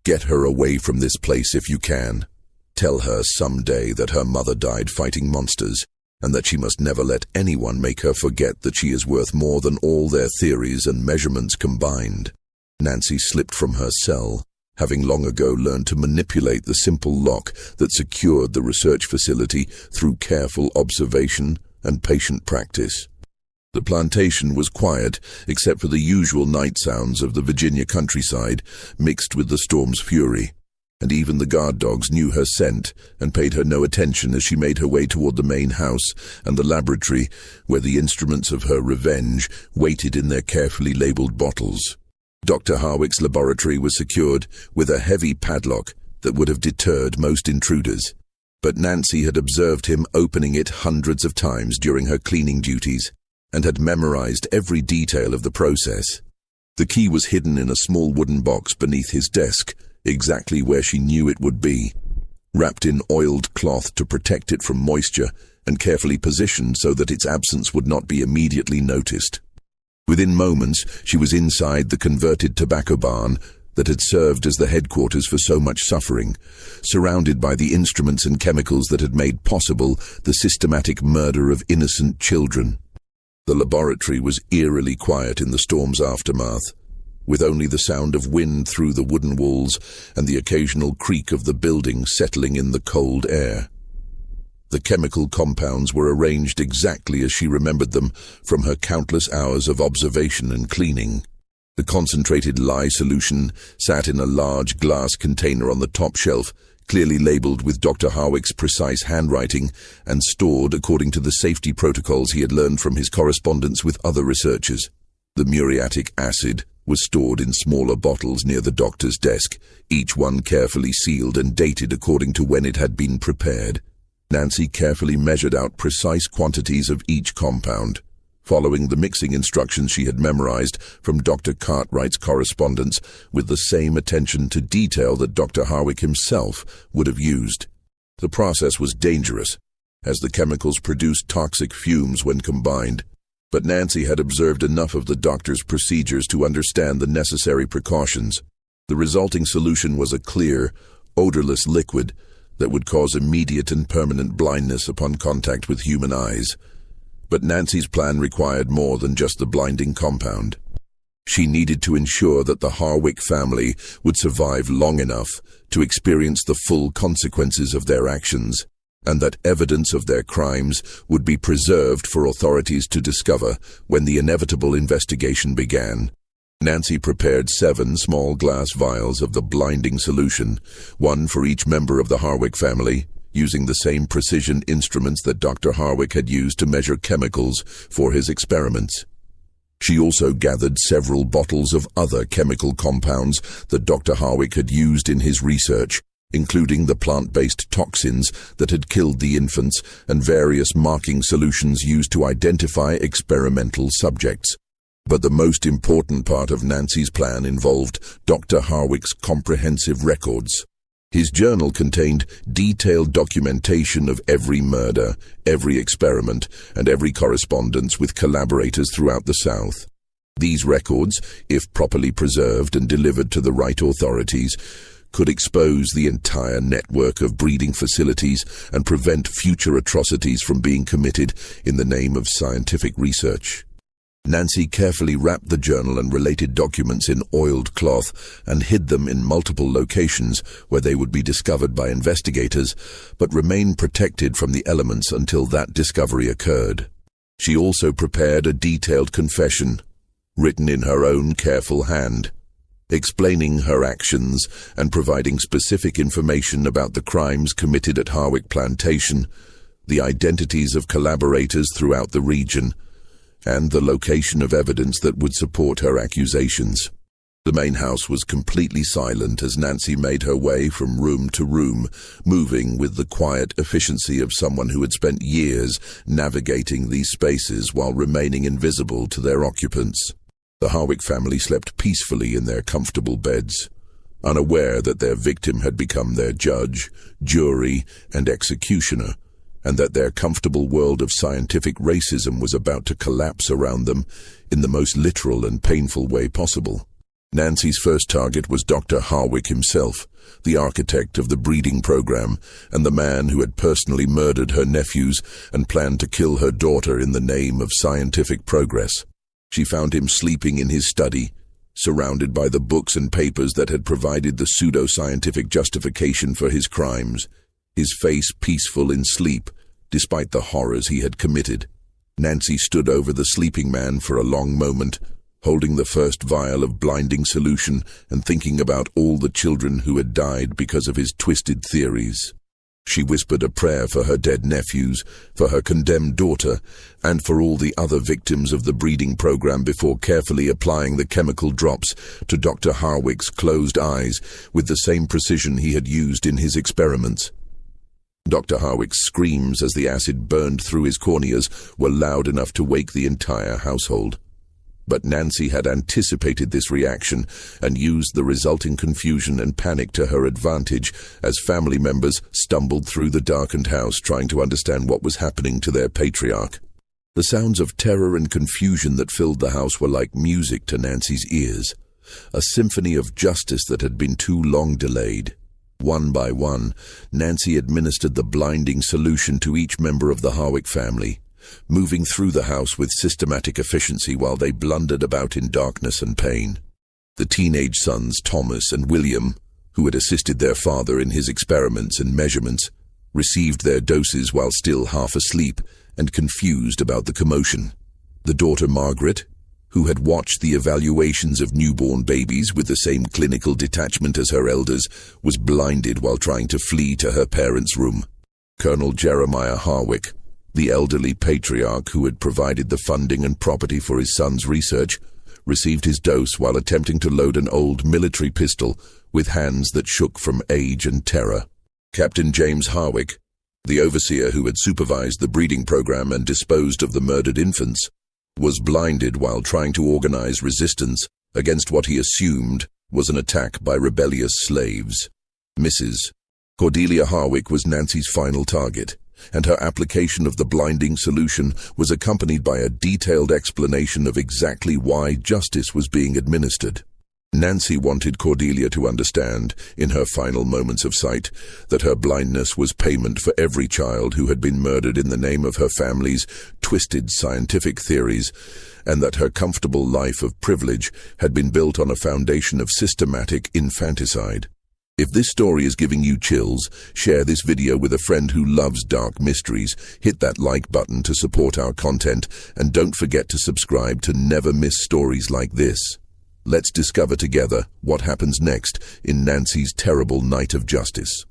Speaker 1: Get her away from this place if you can. Tell her someday that her mother died fighting monsters, and that she must never let anyone make her forget that she is worth more than all their theories and measurements combined." Nancy slipped from her cell, having long ago learned to manipulate the simple lock that secured the research facility through careful observation and patient practice. The plantation was quiet, except for the usual night sounds of the Virginia countryside, mixed with the storm's fury. And even the guard dogs knew her scent and paid her no attention as she made her way toward the main house and the laboratory, where the instruments of her revenge waited in their carefully labeled bottles. Dr. Harwick's laboratory was secured with a heavy padlock that would have deterred most intruders, but Nancy had observed him opening it hundreds of times during her cleaning duties and had memorized every detail of the process. The key was hidden in a small wooden box beneath his desk, exactly where she knew it would be, wrapped in oiled cloth to protect it from moisture and carefully positioned so that its absence would not be immediately noticed. Within moments, she was inside the converted tobacco barn that had served as the headquarters for so much suffering, surrounded by the instruments and chemicals that had made possible the systematic murder of innocent children. The laboratory was eerily quiet in the storm's aftermath, with only the sound of wind through the wooden walls and the occasional creak of the building settling in the cold air. The chemical compounds were arranged exactly as she remembered them from her countless hours of observation and cleaning. The concentrated lye solution sat in a large glass container on the top shelf, clearly labeled with Dr. Harwick's precise handwriting and stored according to the safety protocols he had learned from his correspondence with other researchers. The muriatic acid was stored in smaller bottles near the doctor's desk, each one carefully sealed and dated according to when it had been prepared. Nancy carefully measured out precise quantities of each compound, following the mixing instructions she had memorized from Dr. Cartwright's correspondence with the same attention to detail that Dr. Harwick himself would have used. The process was dangerous, as the chemicals produced toxic fumes when combined, but Nancy had observed enough of the doctor's procedures to understand the necessary precautions. The resulting solution was a clear, odorless liquid that would cause immediate and permanent blindness upon contact with human eyes. But Nancy's plan required more than just the blinding compound. She needed to ensure that the Harwick family would survive long enough to experience the full consequences of their actions, and that evidence of their crimes would be preserved for authorities to discover when the inevitable investigation began. Nancy prepared 7 small glass vials of the blinding solution, one for each member of the Harwick family, using the same precision instruments that Dr. Harwick had used to measure chemicals for his experiments. She also gathered several bottles of other chemical compounds that Dr. Harwick had used in his research, including the plant-based toxins that had killed the infants and various marking solutions used to identify experimental subjects. But the most important part of Nancy's plan involved Dr. Harwick's comprehensive records. His journal contained detailed documentation of every murder, every experiment, and every correspondence with collaborators throughout the South. These records, if properly preserved and delivered to the right authorities, could expose the entire network of breeding facilities and prevent future atrocities from being committed in the name of scientific research. Nancy carefully wrapped the journal and related documents in oiled cloth and hid them in multiple locations where they would be discovered by investigators, but remain protected from the elements until that discovery occurred. She also prepared a detailed confession, written in her own careful hand, explaining her actions and providing specific information about the crimes committed at Harwick Plantation, the identities of collaborators throughout the region, and the location of evidence that would support her accusations. The main house was completely silent as Nancy made her way from room to room, moving with the quiet efficiency of someone who had spent years navigating these spaces while remaining invisible to their occupants. The Harwick family slept peacefully in their comfortable beds, unaware that their victim had become their judge, jury, and executioner, and that their comfortable world of scientific racism was about to collapse around them in the most literal and painful way possible. Nancy's first target was Dr. Harwick himself, the architect of the breeding program, and the man who had personally murdered her nephews and planned to kill her daughter in the name of scientific progress. She found him sleeping in his study, surrounded by the books and papers that had provided the pseudo-scientific justification for his crimes, his face peaceful in sleep, despite the horrors he had committed. Nancy stood over the sleeping man for a long moment, holding the first vial of blinding solution and thinking about all the children who had died because of his twisted theories. She whispered a prayer for her dead nephews, for her condemned daughter, and for all the other victims of the breeding program before carefully applying the chemical drops to Dr. Harwick's closed eyes with the same precision he had used in his experiments. Dr. Harwick's screams as the acid burned through his corneas were loud enough to wake the entire household. But Nancy had anticipated this reaction and used the resulting confusion and panic to her advantage as family members stumbled through the darkened house trying to understand what was happening to their patriarch. The sounds of terror and confusion that filled the house were like music to Nancy's ears, a symphony of justice that had been too long delayed. One by one, Nancy administered the blinding solution to each member of the Harwick family, moving through the house with systematic efficiency while they blundered about in darkness and pain. The teenage sons, Thomas and William, who had assisted their father in his experiments and measurements, received their doses while still half asleep and confused about the commotion. The daughter, Margaret, who had watched the evaluations of newborn babies with the same clinical detachment as her elders, was blinded while trying to flee to her parents' room. Colonel Jeremiah Harwick, the elderly patriarch who had provided the funding and property for his son's research, received his dose while attempting to load an old military pistol with hands that shook from age and terror. Captain James Harwick, the overseer who had supervised the breeding program and disposed of the murdered infants, was blinded while trying to organize resistance against what he assumed was an attack by rebellious slaves. Mrs. Cordelia Harwick was Nancy's final target, and her application of the blinding solution was accompanied by a detailed explanation of exactly why justice was being administered. Nancy wanted Cordelia to understand, in her final moments of sight, that her blindness was payment for every child who had been murdered in the name of her family's twisted scientific theories, and that her comfortable life of privilege had been built on a foundation of systematic infanticide. If this story is giving you chills, share this video with a friend who loves dark mysteries, hit that like button to support our content, and don't forget to subscribe to never miss stories like this. Let's discover together what happens next in Nancy's terrible night of justice.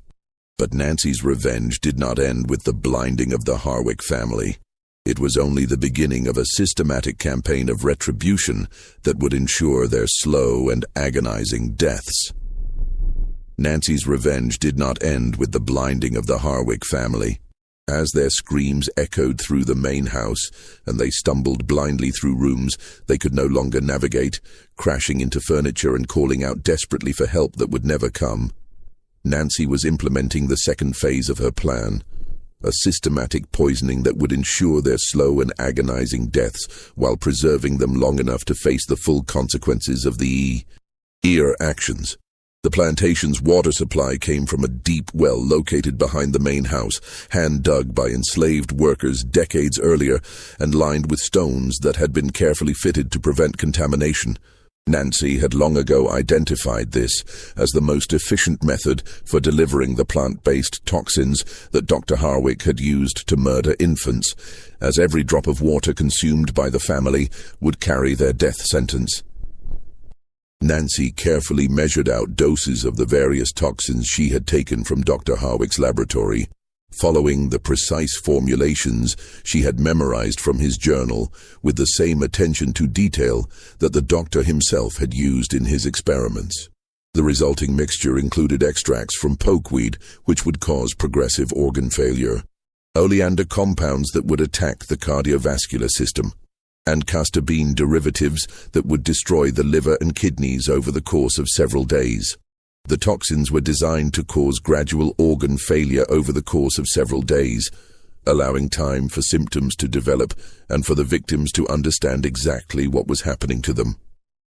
Speaker 1: But Nancy's revenge did not end with the blinding of the Harwick family. It was only the beginning of a systematic campaign of retribution that would ensure their slow and agonizing deaths. Nancy's revenge did not end with the blinding of the Harwick family. As their screams echoed through the main house and they stumbled blindly through rooms they could no longer navigate, crashing into furniture and calling out desperately for help that would never come, Nancy was implementing the second phase of her plan, a systematic poisoning that would ensure their slow and agonizing deaths while preserving them long enough to face the full consequences of the actions. The plantation's water supply came from a deep well located behind the main house, hand-dug by enslaved workers decades earlier and lined with stones that had been carefully fitted to prevent contamination. Nancy had long ago identified this as the most efficient method for delivering the plant-based toxins that Dr. Harwick had used to murder infants, as every drop of water consumed by the family would carry their death sentence. Nancy carefully measured out doses of the various toxins she had taken from Dr. Harwick's laboratory, following the precise formulations she had memorized from his journal with the same attention to detail that the doctor himself had used in his experiments. The resulting mixture included extracts from pokeweed, which would cause progressive organ failure, oleander compounds that would attack the cardiovascular system, and castor bean derivatives that would destroy the liver and kidneys over the course of several days. The toxins were designed to cause gradual organ failure over the course of several days, allowing time for symptoms to develop and for the victims to understand exactly what was happening to them.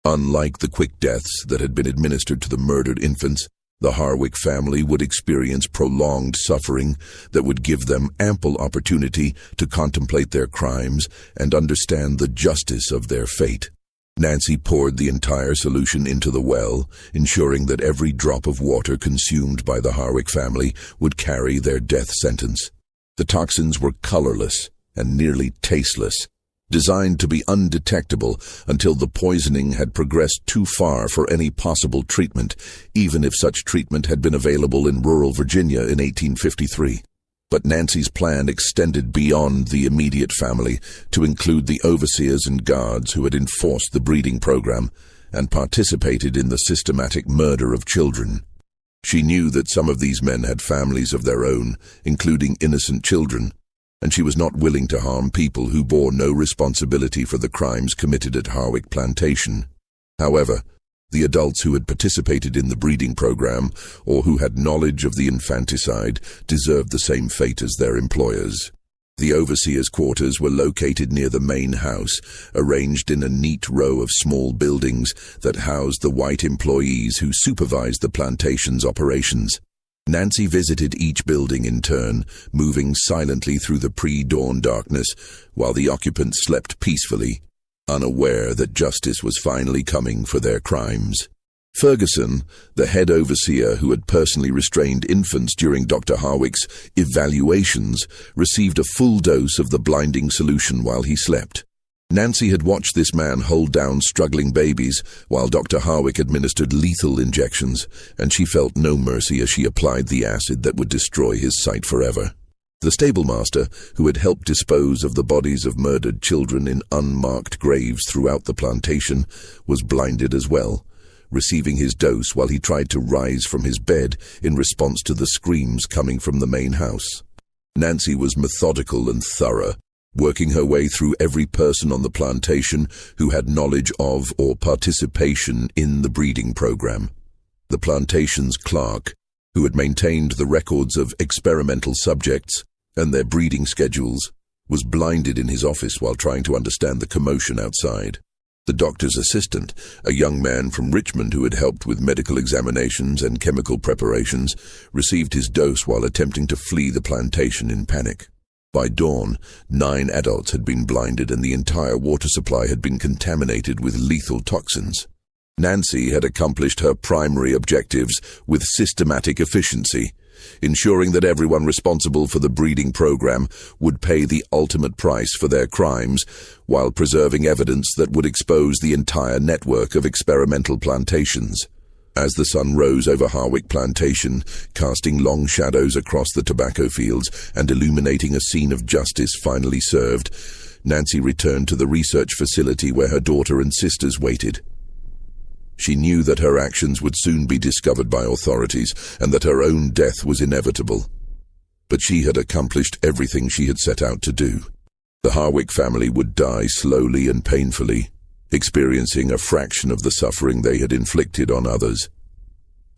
Speaker 1: Unlike the quick deaths that had been administered to the murdered infants, the Harwick family would experience prolonged suffering that would give them ample opportunity to contemplate their crimes and understand the justice of their fate. Nancy poured the entire solution into the well, ensuring that every drop of water consumed by the Harwick family would carry their death sentence. The toxins were colorless and nearly tasteless, designed to be undetectable until the poisoning had progressed too far for any possible treatment, even if such treatment had been available in rural Virginia in 1853. But Nancy's plan extended beyond the immediate family to include the overseers and guards who had enforced the breeding program and participated in the systematic murder of children. She knew that some of these men had families of their own, including innocent children, and she was not willing to harm people who bore no responsibility for the crimes committed at Harwick Plantation. However, the adults who had participated in the breeding program or who had knowledge of the infanticide deserved the same fate as their employers. The overseers' quarters were located near the main house, arranged in a neat row of small buildings that housed the white employees who supervised the plantation's operations. Nancy visited each building in turn, moving silently through the pre-dawn darkness while the occupants slept peacefully, unaware that justice was finally coming for their crimes. Ferguson, the head overseer who had personally restrained infants during Dr. Harwick's evaluations, received a full dose of the blinding solution while he slept. Nancy had watched this man hold down struggling babies while Dr. Harwick administered lethal injections, and she felt no mercy as she applied the acid that would destroy his sight forever. The stablemaster, who had helped dispose of the bodies of murdered children in unmarked graves throughout the plantation, was blinded as well, receiving his dose while he tried to rise from his bed in response to the screams coming from the main house. Nancy was methodical and thorough, working her way through every person on the plantation who had knowledge of or participation in the breeding program. The plantation's clerk, who had maintained the records of experimental subjects and their breeding schedules, was blinded in his office while trying to understand the commotion outside. The doctor's assistant, a young man from Richmond who had helped with medical examinations and chemical preparations, received his dose while attempting to flee the plantation in panic. By dawn, 9 adults had been blinded and the entire water supply had been contaminated with lethal toxins. Nancy had accomplished her primary objectives with systematic efficiency, ensuring that everyone responsible for the breeding program would pay the ultimate price for their crimes, while preserving evidence that would expose the entire network of experimental plantations. As the sun rose over Harwick Plantation, casting long shadows across the tobacco fields and illuminating a scene of justice finally served, Nancy returned to the research facility where her daughter and sisters waited. She knew that her actions would soon be discovered by authorities and that her own death was inevitable. But she had accomplished everything she had set out to do. The Harwick family would die slowly and painfully, experiencing a fraction of the suffering they had inflicted on others.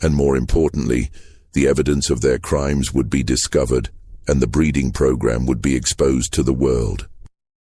Speaker 1: And more importantly, the evidence of their crimes would be discovered, and the breeding program would be exposed to the world.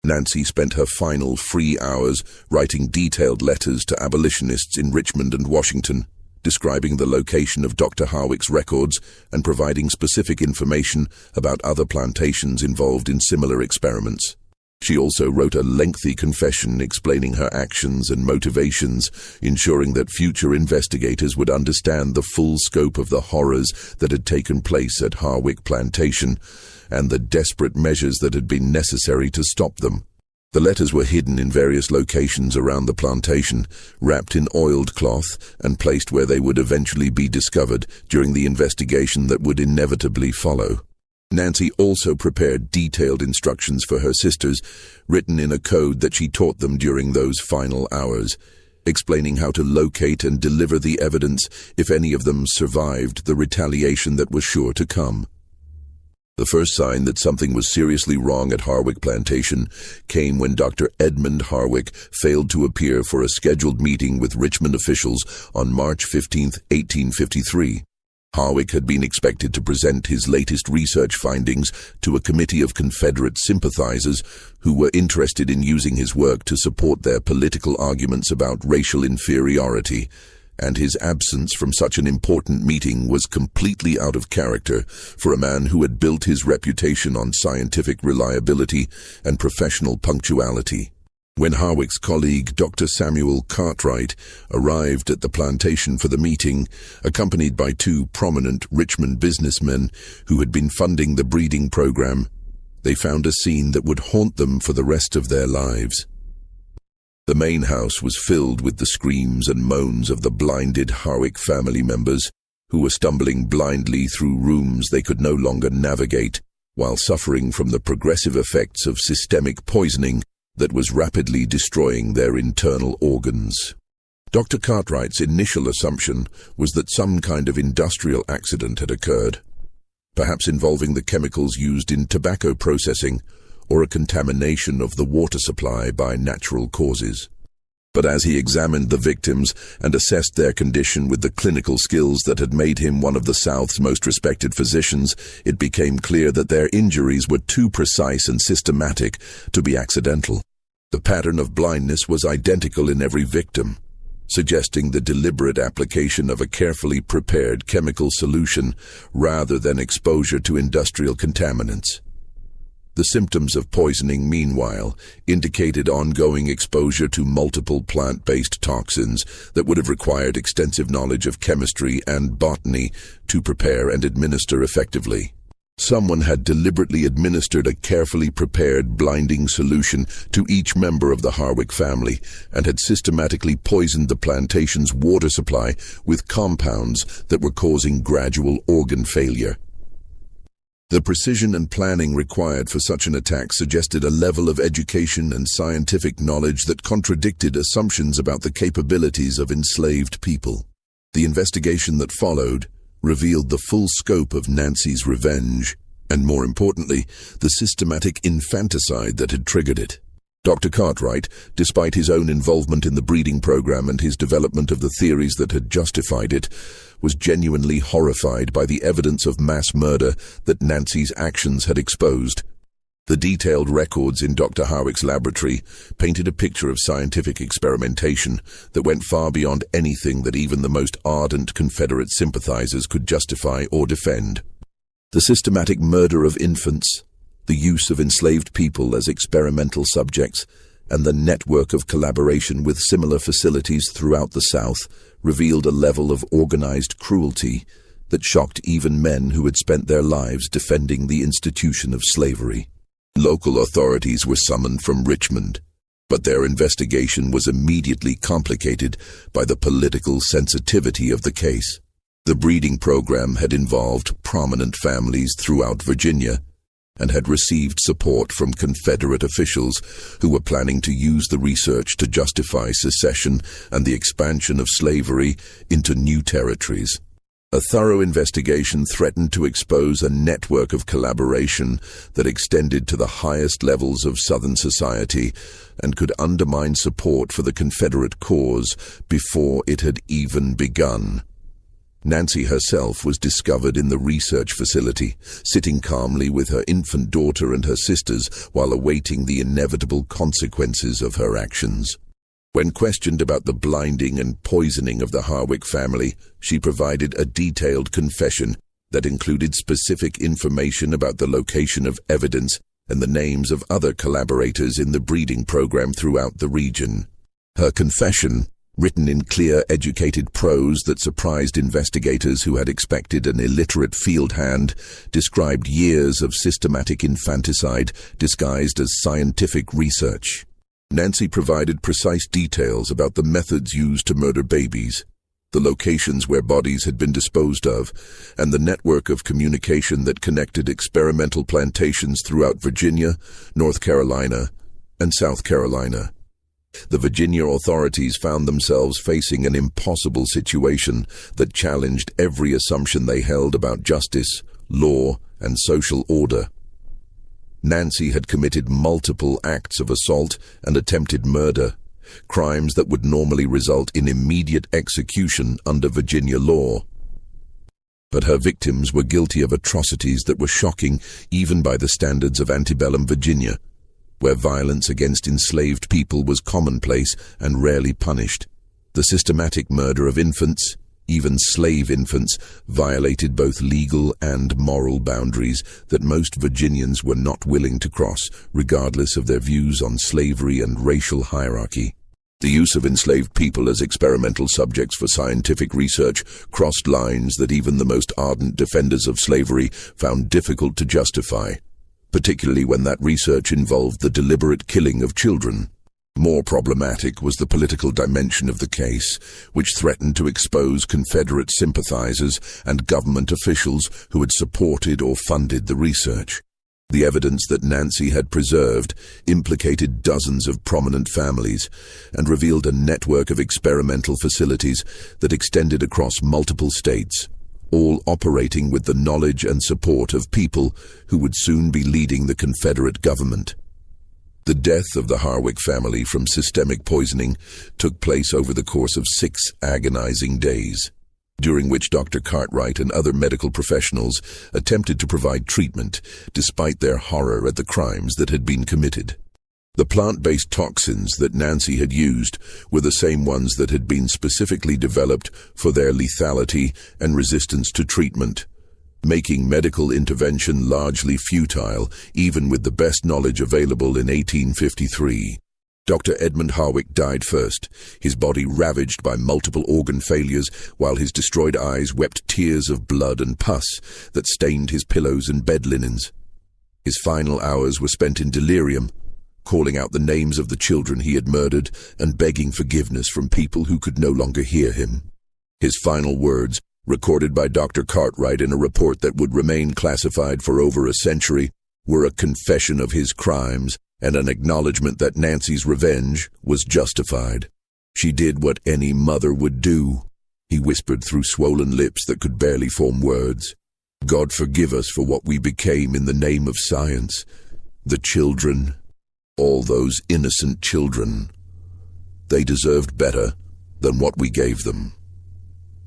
Speaker 1: Nancy spent her final free hours writing detailed letters to abolitionists in Richmond and Washington, describing the location of Dr. Harwick's records and providing specific information about other plantations involved in similar experiments. She also wrote a lengthy confession explaining her actions and motivations, ensuring that future investigators would understand the full scope of the horrors that had taken place at Harwick Plantation and the desperate measures that had been necessary to stop them. The letters were hidden in various locations around the plantation, wrapped in oiled cloth and placed where they would eventually be discovered during the investigation that would inevitably follow. Nancy also prepared detailed instructions for her sisters, written in a code that she taught them during those final hours, explaining how to locate and deliver the evidence if any of them survived the retaliation that was sure to come. The first sign that something was seriously wrong at Harwick Plantation came when Dr. Edmund Harwick failed to appear for a scheduled meeting with Richmond officials on March 15, 1853. Harwick had been expected to present his latest research findings to a committee of Confederate sympathizers who were interested in using his work to support their political arguments about racial inferiority, and his absence from such an important meeting was completely out of character for a man who had built his reputation on scientific reliability and professional punctuality. When Harwick's colleague, Dr. Samuel Cartwright, arrived at the plantation for the meeting, accompanied by two prominent Richmond businessmen who had been funding the breeding program, they found a scene that would haunt them for the rest of their lives. The main house was filled with the screams and moans of the blinded Harwick family members, who were stumbling blindly through rooms they could no longer navigate, while suffering from the progressive effects of systemic poisoning that was rapidly destroying their internal organs. Dr. Cartwright's initial assumption was that some kind of industrial accident had occurred, perhaps involving the chemicals used in tobacco processing or a contamination of the water supply by natural causes. But as he examined the victims and assessed their condition with the clinical skills that had made him one of the South's most respected physicians, it became clear that their injuries were too precise and systematic to be accidental. The pattern of blindness was identical in every victim, suggesting the deliberate application of a carefully prepared chemical solution rather than exposure to industrial contaminants. The symptoms of poisoning, meanwhile, indicated ongoing exposure to multiple plant-based toxins that would have required extensive knowledge of chemistry and botany to prepare and administer effectively. Someone had deliberately administered a carefully prepared blinding solution to each member of the Harwick family and had systematically poisoned the plantation's water supply with compounds that were causing gradual organ failure. The precision and planning required for such an attack suggested a level of education and scientific knowledge that contradicted assumptions about the capabilities of enslaved people. The investigation that followed revealed the full scope of Nancy's revenge, and more importantly, the systematic infanticide that had triggered it. Dr. Cartwright, despite his own involvement in the breeding program and his development of the theories that had justified it, was genuinely horrified by the evidence of mass murder that Nancy's actions had exposed. The detailed records in Dr. Harwick's laboratory painted a picture of scientific experimentation that went far beyond anything that even the most ardent Confederate sympathizers could justify or defend. The systematic murder of infants, the use of enslaved people as experimental subjects, and the network of collaboration with similar facilities throughout the South revealed a level of organized cruelty that shocked even men who had spent their lives defending the institution of slavery. Local authorities were summoned from Richmond, but their investigation was immediately complicated by the political sensitivity of the case. The breeding program had involved prominent families throughout Virginia and had received support from Confederate officials who were planning to use the research to justify secession and the expansion of slavery into new territories. A thorough investigation threatened to expose a network of collaboration that extended to the highest levels of Southern society and could undermine support for the Confederate cause before it had even begun. Nancy herself was discovered in the research facility, sitting calmly with her infant daughter and her sisters while awaiting the inevitable consequences of her actions. When questioned about the blinding and poisoning of the Harwick family, she provided a detailed confession that included specific information about the location of evidence and the names of other collaborators in the breeding program throughout the region. Her confession, written in clear, educated prose that surprised investigators who had expected an illiterate field hand, described years of systematic infanticide disguised as scientific research. Nancy provided precise details about the methods used to murder babies, the locations where bodies had been disposed of, and the network of communication that connected experimental plantations throughout Virginia, North Carolina, and South Carolina. The Virginia authorities found themselves facing an impossible situation that challenged every assumption they held about justice, law, and social order. Nancy had committed multiple acts of assault and attempted murder, crimes that would normally result in immediate execution under Virginia law. But her victims were guilty of atrocities that were shocking even by the standards of antebellum Virginia, where violence against enslaved people was commonplace and rarely punished. The systematic murder of infants, even slave infants, violated both legal and moral boundaries that most Virginians were not willing to cross, regardless of their views on slavery and racial hierarchy. The use of enslaved people as experimental subjects for scientific research crossed lines that even the most ardent defenders of slavery found difficult to justify, particularly when that research involved the deliberate killing of children. More problematic was the political dimension of the case, which threatened to expose Confederate sympathizers and government officials who had supported or funded the research. The evidence that Nancy had preserved implicated dozens of prominent families and revealed a network of experimental facilities that extended across multiple states, all operating with the knowledge and support of people who would soon be leading the Confederate government. The death of the Harwick family from systemic poisoning took place over the course of 6 agonizing days, during which Dr. Cartwright and other medical professionals attempted to provide treatment despite their horror at the crimes that had been committed. The plant-based toxins that Nancy had used were the same ones that had been specifically developed for their lethality and resistance to treatment, making medical intervention largely futile even with the best knowledge available in 1853. Dr. Edmund Harwick died first, his body ravaged by multiple organ failures, while his destroyed eyes wept tears of blood and pus that stained his pillows and bed linens. His final hours were spent in delirium, calling out the names of the children he had murdered and begging forgiveness from people who could no longer hear him. His final words, recorded by Dr. Cartwright in a report that would remain classified for over a century, were a confession of his crimes and an acknowledgement that Nancy's revenge was justified. "She did what any mother would do," he whispered through swollen lips that could barely form words. "God forgive us for what we became in the name of science. The children, all those innocent children, they deserved better than what we gave them."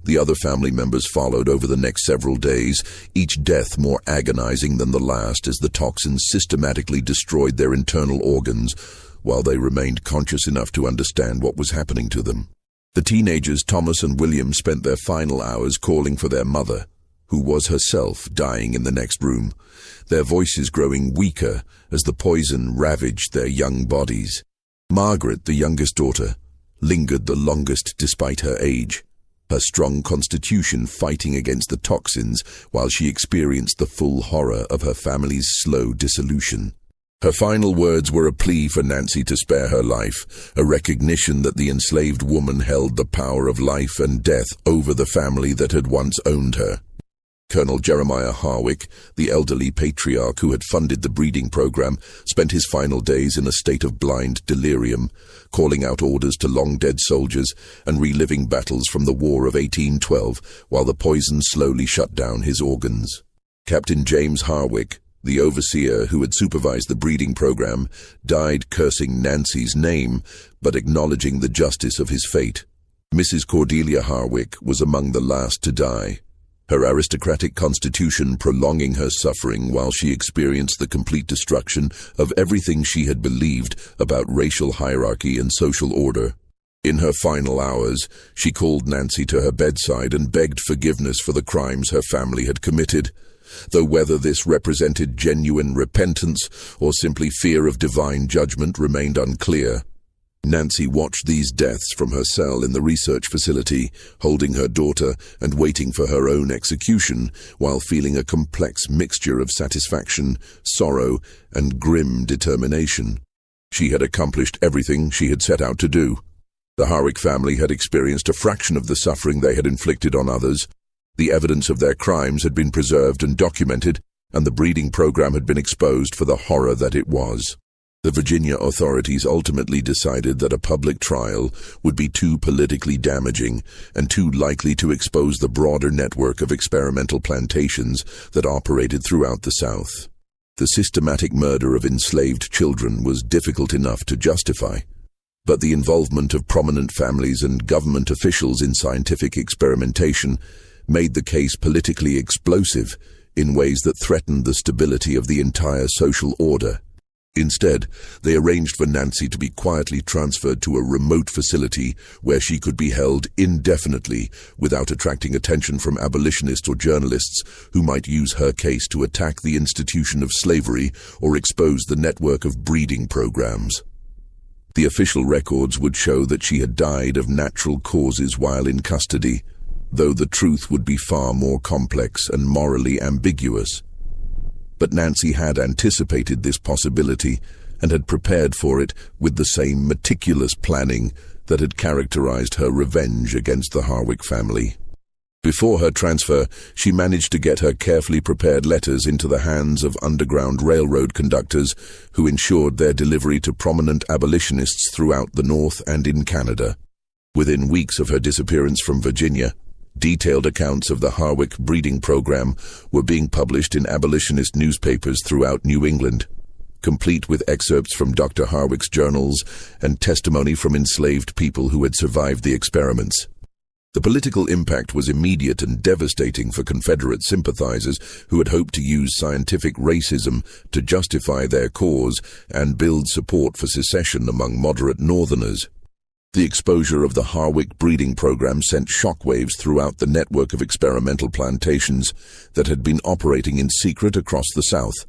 Speaker 1: The other family members followed over the next several days, each death more agonizing than the last as the toxins systematically destroyed their internal organs while they remained conscious enough to understand what was happening to them. The teenagers Thomas and William spent their final hours calling for their mother, who was herself dying in the next room, their voices growing weaker as the poison ravaged their young bodies. Margaret, the youngest daughter, lingered the longest despite her age, her strong constitution fighting against the toxins while she experienced the full horror of her family's slow dissolution. Her final words were a plea for Nancy to spare her life, a recognition that the enslaved woman held the power of life and death over the family that had once owned her. Colonel Jeremiah Harwick, the elderly patriarch who had funded the breeding program, spent his final days in a state of blind delirium, calling out orders to long-dead soldiers and reliving battles from the War of 1812 while the poison slowly shut down his organs. Captain James Harwick, the overseer who had supervised the breeding program, died cursing Nancy's name but acknowledging the justice of his fate. Mrs. Cordelia Harwick was among the last to die, her aristocratic constitution prolonging her suffering while she experienced the complete destruction of everything she had believed about racial hierarchy and social order. In her final hours, she called Nancy to her bedside and begged forgiveness for the crimes her family had committed, though whether this represented genuine repentance or simply fear of divine judgment remained unclear. Nancy watched these deaths from her cell in the research facility, holding her daughter and waiting for her own execution, while feeling a complex mixture of satisfaction, sorrow, and grim determination. She had accomplished everything she had set out to do. The Harwick family had experienced a fraction of the suffering they had inflicted on others. The evidence of their crimes had been preserved and documented, and the breeding program had been exposed for the horror that it was. The Virginia authorities ultimately decided that a public trial would be too politically damaging and too likely to expose the broader network of experimental plantations that operated throughout the South. The systematic murder of enslaved children was difficult enough to justify, but the involvement of prominent families and government officials in scientific experimentation made the case politically explosive in ways that threatened the stability of the entire social order. Instead, they arranged for Nancy to be quietly transferred to a remote facility where she could be held indefinitely without attracting attention from abolitionists or journalists who might use her case to attack the institution of slavery or expose the network of breeding programs. The official records would show that she had died of natural causes while in custody, though the truth would be far more complex and morally ambiguous. But Nancy had anticipated this possibility and had prepared for it with the same meticulous planning that had characterized her revenge against the Harwick family. Before her transfer, she managed to get her carefully prepared letters into the hands of Underground Railroad conductors who ensured their delivery to prominent abolitionists throughout the North and in Canada. Within weeks of her disappearance from Virginia, detailed accounts of the Harwick breeding program were being published in abolitionist newspapers throughout New England, complete with excerpts from Dr. Harwick's journals and testimony from enslaved people who had survived the experiments. The political impact was immediate and devastating for Confederate sympathizers who had hoped to use scientific racism to justify their cause and build support for secession among moderate Northerners. The exposure of the Harwick breeding program sent shockwaves throughout the network of experimental plantations that had been operating in secret across the South,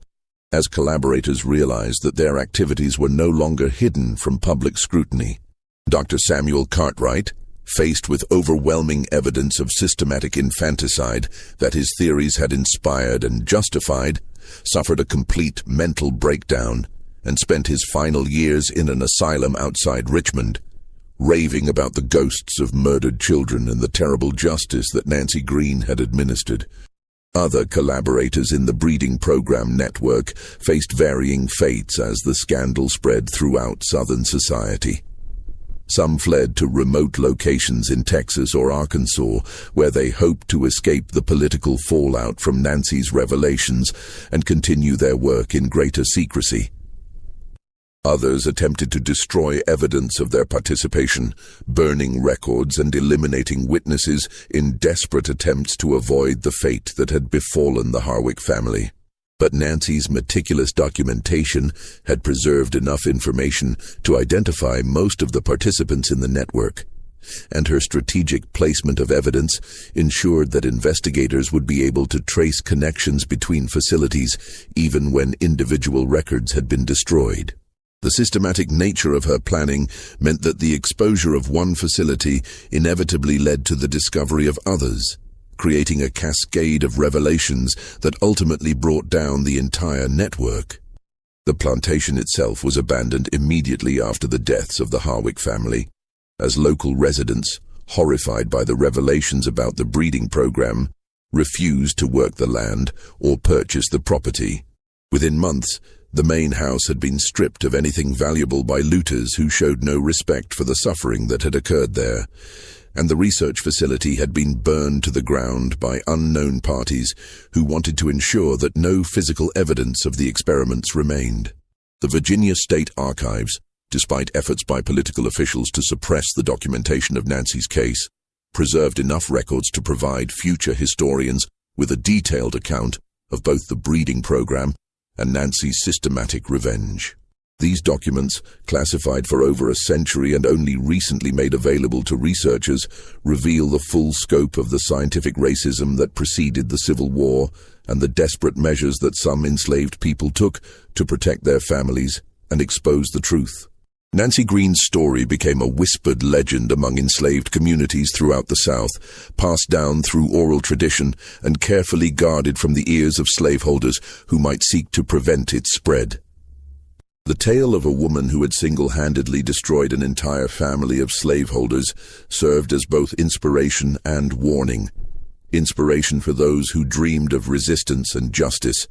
Speaker 1: as collaborators realized that their activities were no longer hidden from public scrutiny. Dr. Samuel Cartwright, faced with overwhelming evidence of systematic infanticide that his theories had inspired and justified, suffered a complete mental breakdown and spent his final years in an asylum outside Richmond, raving about the ghosts of murdered children and the terrible justice that Nancy Green had administered. Other collaborators in the breeding program network faced varying fates as the scandal spread throughout Southern society. Some fled to remote locations in Texas or Arkansas, where they hoped to escape the political fallout from Nancy's revelations and continue their work in greater secrecy. Others attempted to destroy evidence of their participation, burning records and eliminating witnesses in desperate attempts to avoid the fate that had befallen the Harwick family. But Nancy's meticulous documentation had preserved enough information to identify most of the participants in the network, and her strategic placement of evidence ensured that investigators would be able to trace connections between facilities even when individual records had been destroyed. The systematic nature of her planning meant that the exposure of one facility inevitably led to the discovery of others, creating a cascade of revelations that ultimately brought down the entire network. The plantation itself was abandoned immediately after the deaths of the Harwick family, as local residents, horrified by the revelations about the breeding program, refused to work the land or purchase the property. Within months, the main house had been stripped of anything valuable by looters who showed no respect for the suffering that had occurred there, and the research facility had been burned to the ground by unknown parties who wanted to ensure that no physical evidence of the experiments remained. The Virginia State Archives, despite efforts by political officials to suppress the documentation of Nancy's case, preserved enough records to provide future historians with a detailed account of both the breeding program and Nancy's systematic revenge. These documents, classified for over a century and only recently made available to researchers, reveal the full scope of the scientific racism that preceded the Civil War and the desperate measures that some enslaved people took to protect their families and expose the truth. Nancy Green's story became a whispered legend among enslaved communities throughout the South, passed down through oral tradition and carefully guarded from the ears of slaveholders who might seek to prevent its spread. The tale of a woman who had single-handedly destroyed an entire family of slaveholders served as both inspiration and warning. Inspiration for those who dreamed of resistance and justice,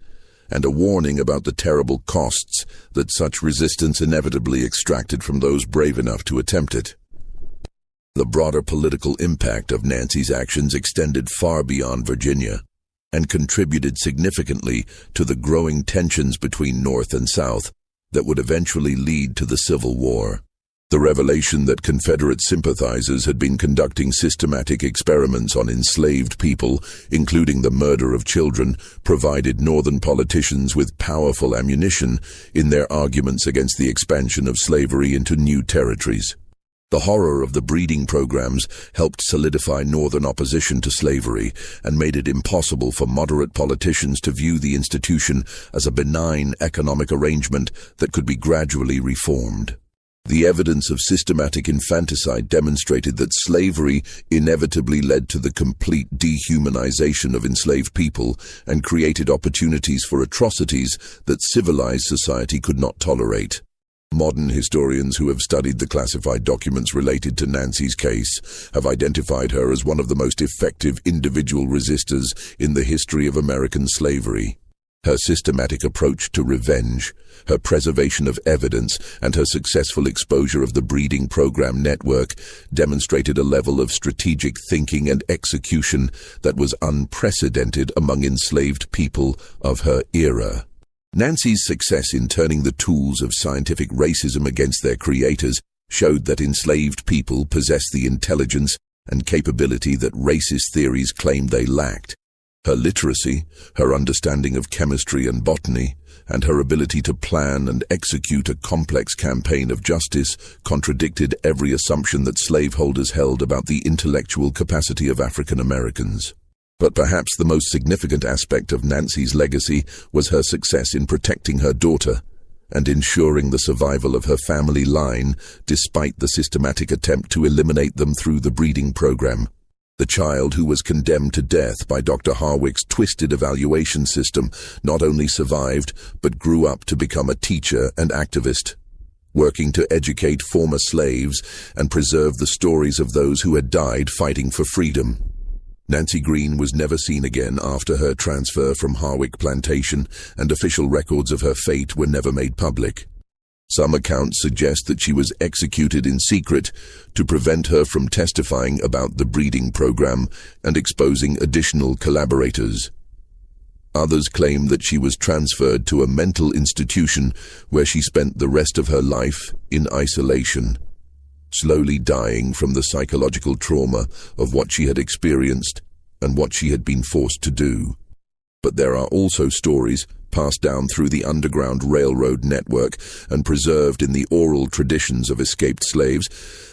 Speaker 1: and a warning about the terrible costs that such resistance inevitably extracted from those brave enough to attempt it. The broader political impact of Nancy's actions extended far beyond Virginia, and contributed significantly to the growing tensions between North and South that would eventually lead to the Civil War. The revelation that Confederate sympathizers had been conducting systematic experiments on enslaved people, including the murder of children, provided Northern politicians with powerful ammunition in their arguments against the expansion of slavery into new territories. The horror of the breeding programs helped solidify Northern opposition to slavery and made it impossible for moderate politicians to view the institution as a benign economic arrangement that could be gradually reformed. The evidence of systematic infanticide demonstrated that slavery inevitably led to the complete dehumanization of enslaved people and created opportunities for atrocities that civilized society could not tolerate. Modern historians who have studied the classified documents related to Nancy's case have identified her as one of the most effective individual resistors in the history of American slavery. Her systematic approach to revenge, her preservation of evidence, and her successful exposure of the breeding program network demonstrated a level of strategic thinking and execution that was unprecedented among enslaved people of her era. Nancy's success in turning the tools of scientific racism against their creators showed that enslaved people possessed the intelligence and capability that racist theories claimed they lacked. Her literacy, her understanding of chemistry and botany, and her ability to plan and execute a complex campaign of justice contradicted every assumption that slaveholders held about the intellectual capacity of African Americans. But perhaps the most significant aspect of Nancy's legacy was her success in protecting her daughter and ensuring the survival of her family line despite the systematic attempt to eliminate them through the breeding program. The child who was condemned to death by Dr. Harwick's twisted evaluation system not only survived but grew up to become a teacher and activist, working to educate former slaves and preserve the stories of those who had died fighting for freedom. Nancy Green was never seen again after her transfer from Harwick Plantation, and official records of her fate were never made public. Some accounts suggest that she was executed in secret to prevent her from testifying about the breeding program and exposing additional collaborators. Others claim that she was transferred to a mental institution where she spent the rest of her life in isolation, slowly dying from the psychological trauma of what she had experienced and what she had been forced to do. But there are also stories passed down through the Underground Railroad network and preserved in the oral traditions of escaped slaves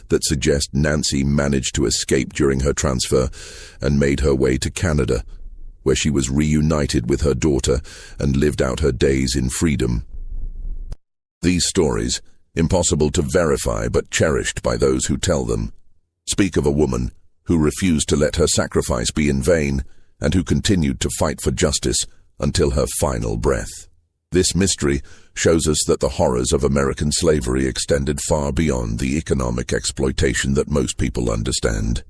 Speaker 1: that suggest Nancy managed to escape during her transfer and made her way to Canada, where she was reunited with her daughter and lived out her days in freedom. These stories, impossible to verify but cherished by those who tell them, speak of a woman who refused to let her sacrifice be in vain and who continued to fight for justice until her final breath. This mystery shows us that the horrors of American slavery extended far beyond the economic exploitation that most people understand.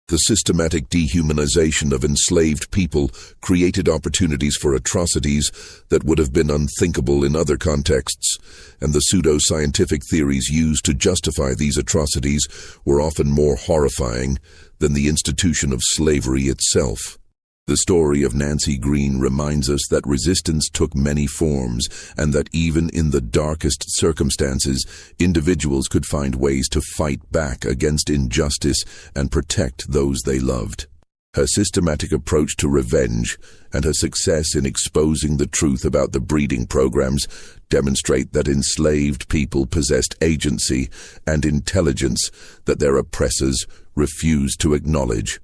Speaker 1: The systematic dehumanization of enslaved people created opportunities for atrocities that would have been unthinkable in other contexts, and the pseudo-scientific theories used to justify these atrocities were often more horrifying than the institution of slavery itself. The story of Nancy Green reminds us that resistance took many forms, and that even in the darkest circumstances, individuals could find ways to fight back against injustice and protect those they loved. Her systematic approach to revenge and her success in exposing the truth about the breeding programs demonstrate that enslaved people possessed agency and intelligence that their oppressors refused to acknowledge.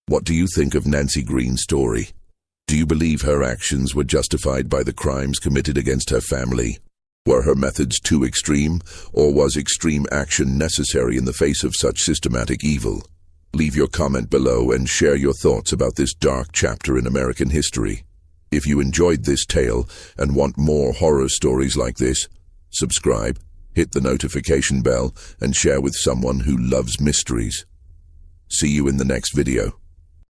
Speaker 1: What do you think of Nancy Green's story? Do you believe her actions were justified by the crimes committed against her family? Were her methods too extreme, or was extreme action necessary in the face of such systematic evil? Leave your comment below and share your thoughts about this dark chapter in American history. If you enjoyed this tale and want more horror stories like this, Subscribe, hit the notification bell, and share with someone who loves mysteries. See you in the next video.